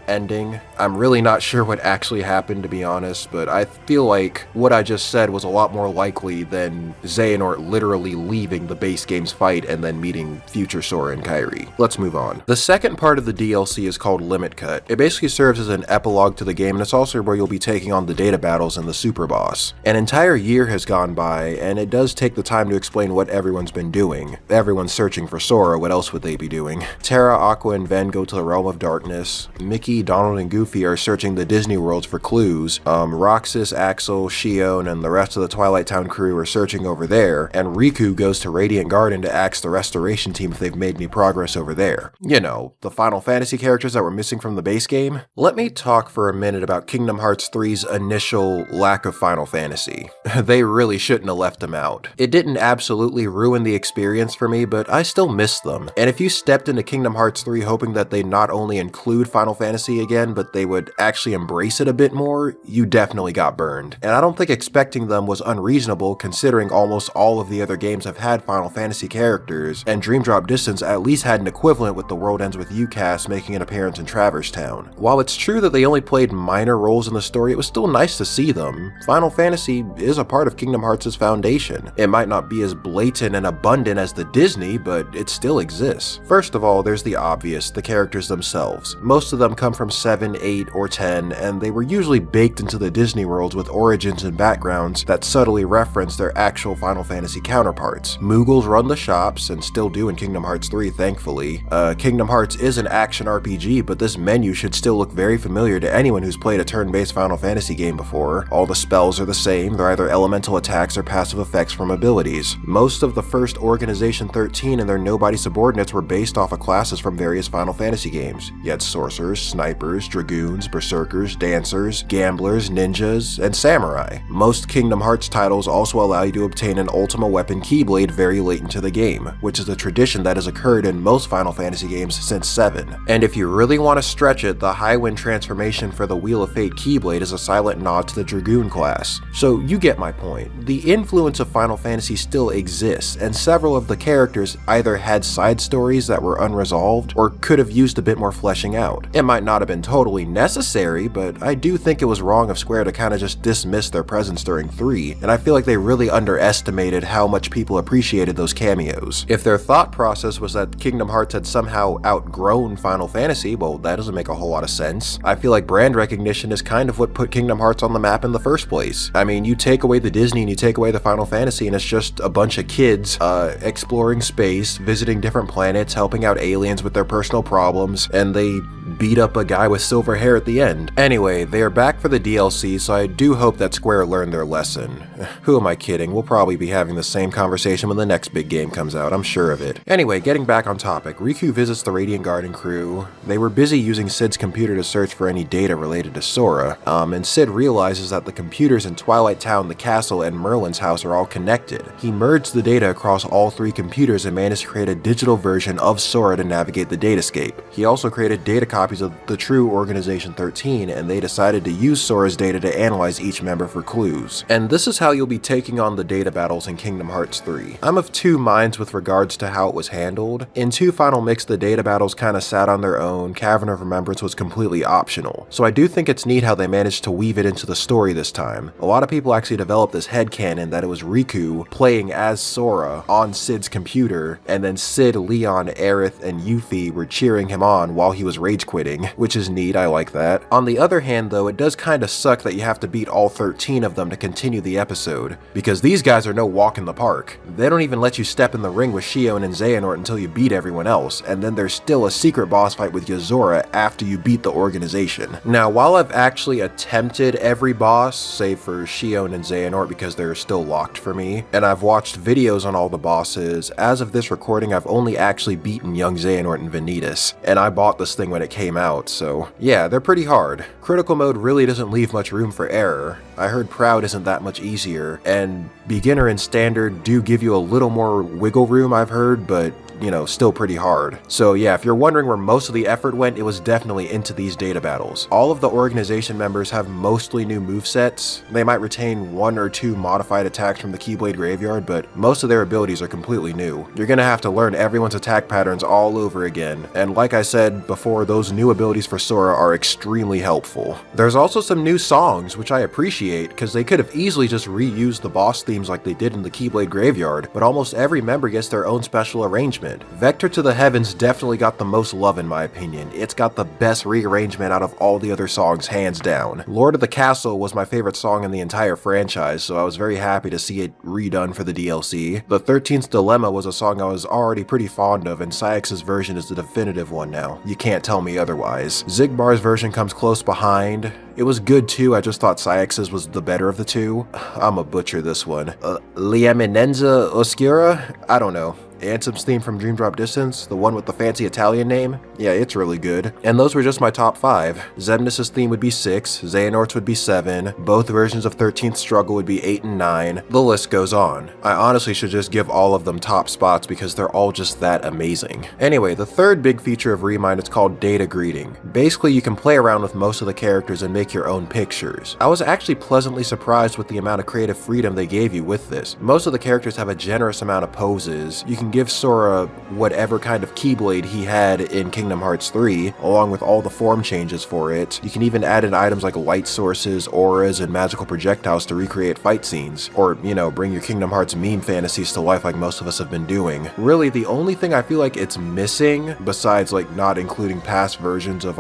ending. I'm really not sure what actually happened, to be honest, but I feel like what I just said was a lot more likely than Xehanort literally leaving the base game's fight and then meeting future Sora and Kairi. Let's move on. The second part of the DLC is called Limit Cut. It basically serves as an epilogue to the game, and it's also where you'll be taking on the data battles and the super boss. An entire year has gone by, and it does take the time to explain what everyone's been doing. Everyone's searching for Sora, what else would they be doing? Terra, Aqua, and and Ven go to the Realm of Darkness. Mickey, Donald, and Goofy are searching the Disney worlds for clues. Roxas, Axel, Shion, and the rest of the Twilight Town crew are searching over there, and Riku goes to Radiant Garden to ask the restoration team if they've made any progress over there. You know, the Final Fantasy characters that were missing from the base game. Let me talk for a minute about Kingdom Hearts 3's initial lack of Final Fantasy. They really shouldn't have left them out. It didn't absolutely ruin the experience for me, but I still miss them. And if you stepped into Kingdom Hearts 3 hoping that they not only include Final Fantasy again, but they would actually embrace it a bit more, you definitely got burned. And I don't think expecting them was unreasonable considering almost all of the other games have had Final Fantasy characters, and Dream Drop Distance at least had an equivalent with the World Ends With You cast making an appearance in Traverse Town. While it's true that they only played minor roles in the story, it was still nice to see them. Final Fantasy is a part of Kingdom Hearts' foundation. It might not be as blatant and abundant as the Disney, but it still exists. First of all, there's the obvious, the characters themselves. Most of them come from 7, 8, or 10, and they were usually baked into the Disney worlds with origins and backgrounds that subtly reference their actual Final Fantasy counterparts. Moogles run the shops, and still do in Kingdom Hearts 3, thankfully. Kingdom Hearts is an action RPG, but this menu should still look very familiar to anyone who's played a turn-based Final Fantasy game before. All the spells are the same, they're either elemental attacks or passive effects from abilities. Most of the first Organization 13 and their nobody subordinates were based off of classes from various Final Fantasy games. You had sorcerers, snipers, dragoons, berserkers, dancers, gamblers, ninjas, and samurai. Most Kingdom Hearts titles also allow you to obtain an Ultima weapon Keyblade very late into the game, which is a tradition that has occurred in most Final Fantasy games since 7. And if you really want to stretch it, the Highwind transformation for the Wheel of Fate Keyblade is a silent nod to the Dragoon class. So you get my point. The influence of Final Fantasy still exists, and several of the characters either had side stories that were unresolved, or could have used a bit more fleshing out. It might not have been totally necessary, but I do think it was wrong of Square to kind of just dismiss their presence during 3, and I feel like they really underestimated how much people appreciated those cameos. If their thought process was that Kingdom Hearts had somehow outgrown Final Fantasy, well, that doesn't make a whole lot of sense. I feel like brand recognition is kind of what put Kingdom Hearts on the map in the first place. I mean, you take away the Disney and you take away the Final Fantasy, and it's just a bunch of kids exploring space, visiting different planets, helping out aliens with their personal problems, and they beat up a guy with silver hair at the end. Anyway, they are back for the DLC, so I do hope that Square learned their lesson. Who am I kidding? We'll probably be having the same conversation when the next big game comes out, I'm sure of it. Anyway, getting back on topic, Riku visits the Radiant Garden crew. They were busy using Cid's computer to search for any data related to Sora, and Cid realizes that the computers in Twilight Town, the castle, and Merlin's house are all connected. He merged the data across all 3 computers and managed to create a digital version of Sora to navigate the datascape. He also created data copies of the true Organization 13, and they decided to use Sora's data to analyze each member for clues. And this is how you'll be taking on the data battles in Kingdom Hearts 3. I'm of 2 minds with regards to how it was handled. In 2 Final Mix, the data battles kinda sat on their own, Cavern of Remembrance was completely optional. So I do think it's neat how they managed to weave it into the story this time. A lot of people actually developed this headcanon that it was Riku playing as Sora on Cid's computer, and then Cid, Leon, Aerith, and Yuffie were cheering him on while he was rage quitting, which is neat, I like that. On the other hand though, it does kinda suck that you have to beat all 13 of them to continue the episode, because these guys are no walk in the park. They don't even let you step in the ring with Shion and Xehanort until you beat everyone else, and then there's still a secret boss fight with Yozora after you beat the organization. Now, while I've actually attempted every boss, save for Shion and Xehanort because they're still locked for me, and I've watched videos on all the bosses, as of this recording I've only actually beaten young Xehanort and Vanitas, and I bought this thing when it came out, so yeah, they're pretty hard. Critical mode really doesn't leave much room for error. I heard Proud isn't that much easier, and Beginner and Standard do give you a little more wiggle room, I've heard, but you know, still pretty hard. So yeah, if you're wondering where most of the effort went, it was definitely into these data battles. All of the organization members have mostly new movesets. They might retain 1 or 2 modified attacks from the Keyblade graveyard, but most of their abilities are completely new. You're gonna have to learn everyone's attack patterns all over again, and like I said before, those new abilities for Sora are extremely helpful. There's also some new songs, which I appreciate, because they could have easily just reused the boss themes like they did in the Keyblade graveyard, but almost every member gets their own special arrangement. rearrangement. Vector to the Heavens definitely got the most love in my opinion. It's got the best rearrangement out of all the other songs, hands down. Lord of the Castle was my favorite song in the entire franchise, so I was very happy to see it redone for the DLC. The 13th Dilemma was a song I was already pretty fond of, and Sayx's version is the definitive one now. You can't tell me otherwise. Zigbar's version comes close behind. It was good too, I just thought Sayx's was the better of the two. I'ma butcher this one. L'Eminenza Oscura? I don't know. Anthem's theme from Dream Drop Distance, the one with the fancy Italian name? Yeah, it's really good. And those were just my top 5. Xemnas' theme would be 6, Xehanort's would be 7, both versions of 13th Struggle would be 8 and 9, the list goes on. I honestly should just give all of them top spots because they're all just that amazing. Anyway, the third big feature of Remind is called Data Greeting. Basically, you can play around with most of the characters and make your own pictures. I was actually pleasantly surprised with the amount of creative freedom they gave you with this. Most of the characters have a generous amount of poses. You can give Sora whatever kind of Keyblade he had in Kingdom Hearts 3, along with all the form changes for it. You can even add in items like light sources, auras, and magical projectiles to recreate fight scenes, or, you know, bring your Kingdom Hearts meme fantasies to life like most of us have been doing. Really, the only thing I feel like it's missing, besides like not including past versions of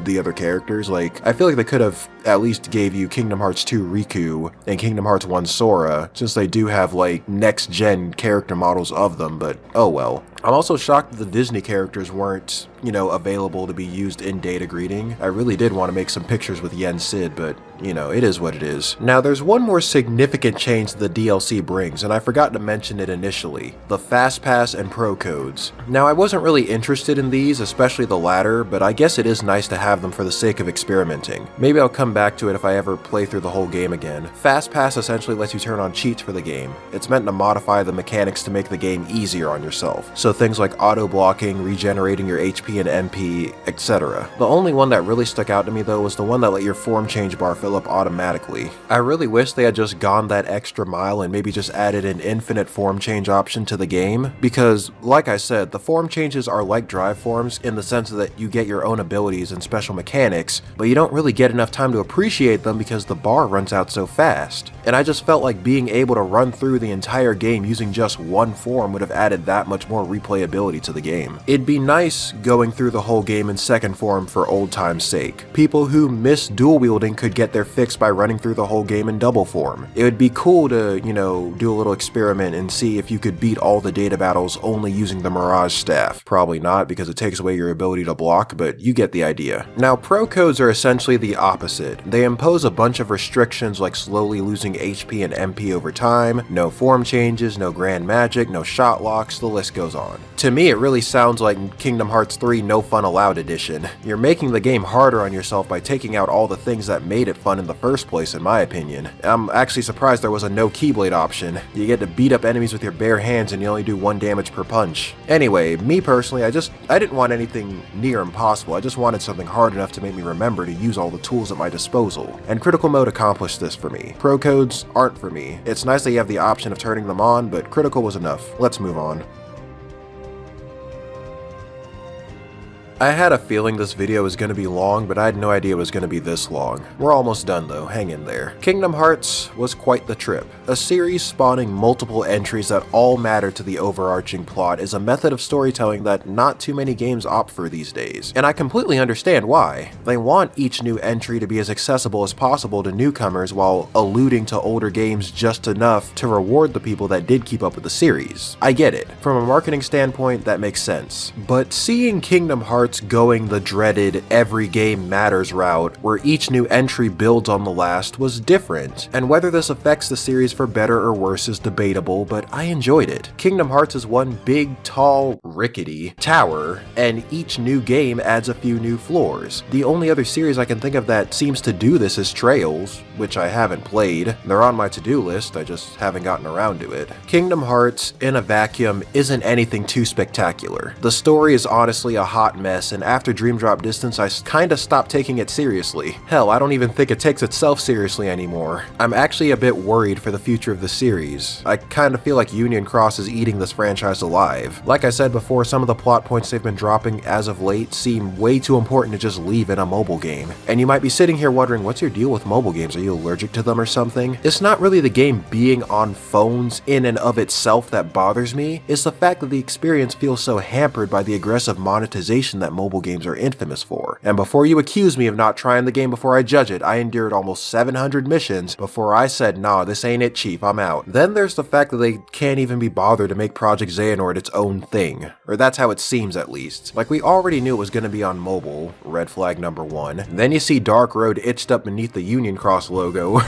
the other characters, like, I feel like they could have at least gave you Kingdom Hearts 2 Riku and Kingdom Hearts 1 Sora, since they do have like next-gen character models of them, but oh well. I'm also shocked that the Disney characters weren't, you know, available to be used in Data Greeting. I really did want to make some pictures with Yen Sid, but, you know, it is what it is. Now, there's one more significant change the DLC brings, and I forgot to mention it initially. The Fast Pass and Pro Codes. Now, I wasn't really interested in these, especially the latter, but I guess it is nice to have them for the sake of experimenting. Maybe I'll come back to it if I ever play through the whole game again. Fast Pass essentially lets you turn on cheats for the game. It's meant to modify the mechanics to make the game easier on yourself. So things like auto-blocking, regenerating your HP and MP, etc. The only one that really stuck out to me though was the one that let your form change bar fill up automatically. I really wish they had just gone that extra mile and maybe just added an infinite form change option to the game, because, like I said, the form changes are like drive forms in the sense that you get your own abilities and special mechanics, but you don't really get enough time to appreciate them because the bar runs out so fast. And I just felt like being able to run through the entire game using just one form would have added that much more replayability to the game. It'd be nice going through the whole game in second form for old time's sake. People who miss dual wielding could get their fix by running through the whole game in double form. It would be cool to, you know, do a little experiment and see if you could beat all the data battles only using the Mirage Staff. Probably not, because it takes away your ability to block, but you get the idea. Now, Pro Codes are essentially the opposite. They impose a bunch of restrictions like slowly losing HP and MP over time, no form changes, no grand magic, no shot locks, the list goes on. To me, it really sounds like Kingdom Hearts 3 No Fun Allowed edition. You're making the game harder on yourself by taking out all the things that made it fun in the first place, in my opinion. I'm actually surprised there was a no Keyblade option. You get to beat up enemies with your bare hands and you only do 1 damage per punch. Anyway, me personally, I didn't want anything near impossible. I just wanted something hard enough to make me remember to use all the tools at my disposal. And Critical Mode accomplished this for me. Pro Codes aren't for me. It's nice that you have the option of turning them on, but Critical was enough. Let's move on. I had a feeling this video was going to be long, but I had no idea it was going to be this long. We're almost done though, hang in there. Kingdom Hearts was quite the trip. A series spawning multiple entries that all matter to the overarching plot is a method of storytelling that not too many games opt for these days. And I completely understand why. They want each new entry to be as accessible as possible to newcomers while alluding to older games just enough to reward the people that did keep up with the series. I get it. From a marketing standpoint, that makes sense. But seeing Kingdom Hearts going the dreaded every game matters route, where each new entry builds on the last, was different, and whether this affects the series for better or worse is debatable, but I enjoyed it. Kingdom Hearts is one big, tall, rickety tower, and each new game adds a few new floors. The only other series I can think of that seems to do this is Trails, which I haven't played. They're on my to-do list, I just haven't gotten around to it. Kingdom Hearts, in a vacuum, isn't anything too spectacular. The story is honestly a hot mess mess, and after Dream Drop Distance I kinda stopped taking it seriously. Hell, I don't even think it takes itself seriously anymore. I'm actually a bit worried for the future of the series. I kinda feel like Union Cross is eating this franchise alive. Like I said before, some of the plot points they've been dropping as of late seem way too important to just leave in a mobile game. And you might be sitting here wondering, what's your deal with mobile games? Are you allergic to them or something? It's not really the game being on phones in and of itself that bothers me. It's the fact that the experience feels so hampered by the aggressive monetization that mobile games are infamous for. And before you accuse me of not trying the game before I judge it, I endured almost 700 missions before I said, nah, this ain't it, chief, I'm out. Then there's the fact that they can't even be bothered to make Project Xehanort its own thing. Or that's how it seems at least. Like, we already knew it was going to be on mobile, red flag number 1. Then you see Dark Road etched up beneath the Union Cross logo.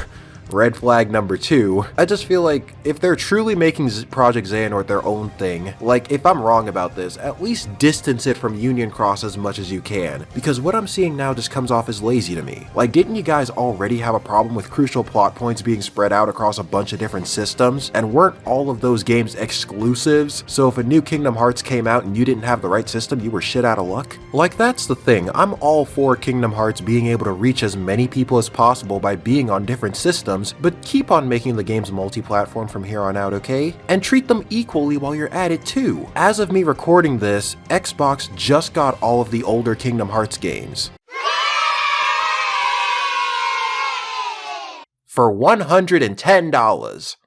Red flag number 2. I just feel like if they're truly making Project Xehanort their own thing, like, if I'm wrong about this, at least distance it from Union Cross as much as you can, because what I'm seeing now just comes off as lazy to me. Like, didn't you guys already have a problem with crucial plot points being spread out across a bunch of different systems? And weren't all of those games exclusives? So if a new Kingdom Hearts came out and you didn't have the right system, you were shit out of luck? Like, that's the thing. I'm all for Kingdom Hearts being able to reach as many people as possible by being on different systems, but keep on making the games multi-platform from here on out, okay? And treat them equally while you're at it too. As of me recording this, Xbox just got all of the older Kingdom Hearts games for $110.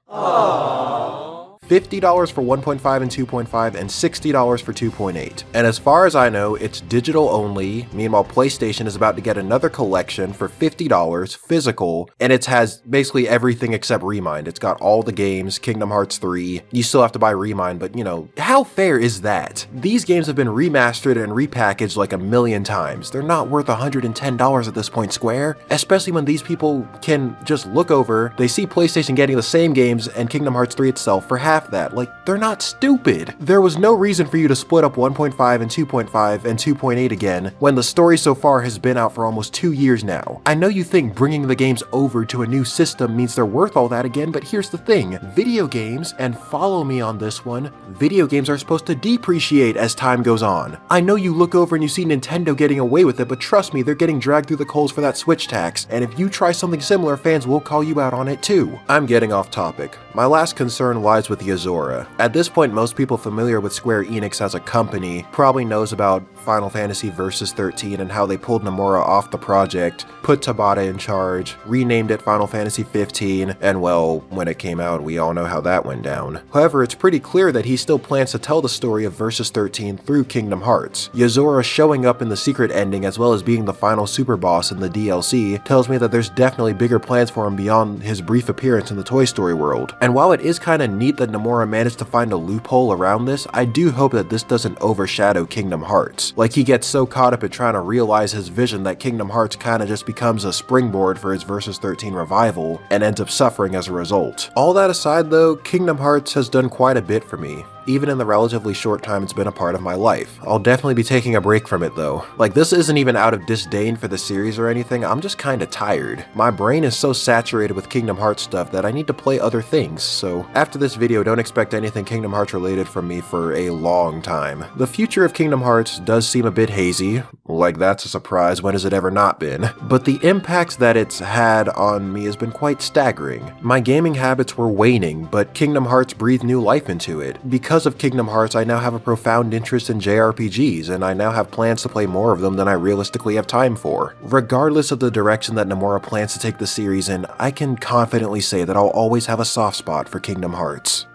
$50 for 1.5 and 2.5, and $60 for 2.8. And as far as I know, it's digital only. Meanwhile, PlayStation is about to get another collection for $50, physical, and it has basically everything except Remind. It's got all the games, Kingdom Hearts 3. You still have to buy Remind, but you know, how fair is that? These games have been remastered and repackaged like a million times. They're not worth $110 at this point, Square. Especially when these people can just look over, they see PlayStation getting the same games and Kingdom Hearts 3 itself for half that. Like, they're not stupid. There was no reason for you to split up 1.5 and 2.5 and 2.8 again when the story so far has been out for almost 2 years now. I know you think bringing the games over to a new system means they're worth all that again, but here's the thing. Video games, and follow me on this one, video games are supposed to depreciate as time goes on. I know you look over and you see Nintendo getting away with it, but trust me, they're getting dragged through the coals for that Switch tax, and if you try something similar, fans will call you out on it too. I'm getting off topic. My last concern lies with Yozora. At this point, most people familiar with Square Enix as a company probably knows about Final Fantasy Versus 13 and how they pulled Nomura off the project, put Tabata in charge, renamed it Final Fantasy 15, and well, when it came out, we all know how that went down. However, it's pretty clear that he still plans to tell the story of Versus 13 through Kingdom Hearts. Yozora showing up in the secret ending as well as being the final super boss in the DLC tells me that there's definitely bigger plans for him beyond his brief appearance in the Toy Story world. And while it is kinda neat that Nomura managed to find a loophole around this, I do hope that this doesn't overshadow Kingdom Hearts. Like, he gets so caught up in trying to realize his vision that Kingdom Hearts kinda just becomes a springboard for his Versus 13 revival and ends up suffering as a result. All that aside though, Kingdom Hearts has done quite a bit for me. Even in the relatively short time it's been a part of my life. I'll definitely be taking a break from it though. Like, this isn't even out of disdain for the series or anything, I'm just kinda tired. My brain is so saturated with Kingdom Hearts stuff that I need to play other things, so after this video, don't expect anything Kingdom Hearts related from me for a long time. The future of Kingdom Hearts does seem a bit hazy, like that's a surprise, when has it ever not been? But the impact that it's had on me has been quite staggering. My gaming habits were waning, but Kingdom Hearts breathed new life into it. Because of Kingdom Hearts, I now have a profound interest in JRPGs, and I now have plans to play more of them than I realistically have time for. Regardless of the direction that Nomura plans to take the series in, I can confidently say that I'll always have a soft spot for Kingdom Hearts.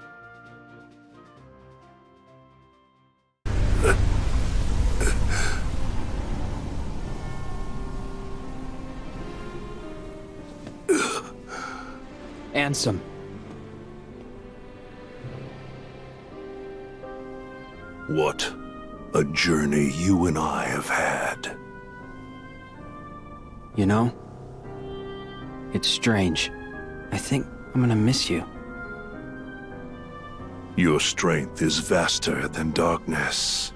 Ansem. What a journey you and I have had. You know, it's strange. I think I'm gonna miss you. Your strength is vaster than darkness.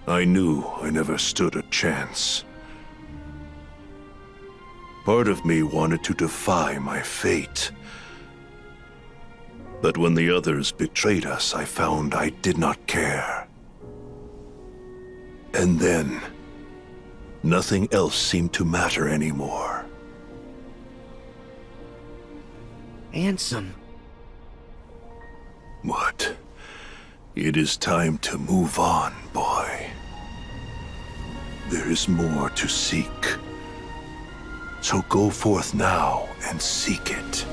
I knew I never stood a chance. Part of me wanted to defy my fate. But when the others betrayed us, I found I did not care. And then, nothing else seemed to matter anymore. Ansem. What? It is time to move on, boy. There is more to seek. So go forth now and seek it.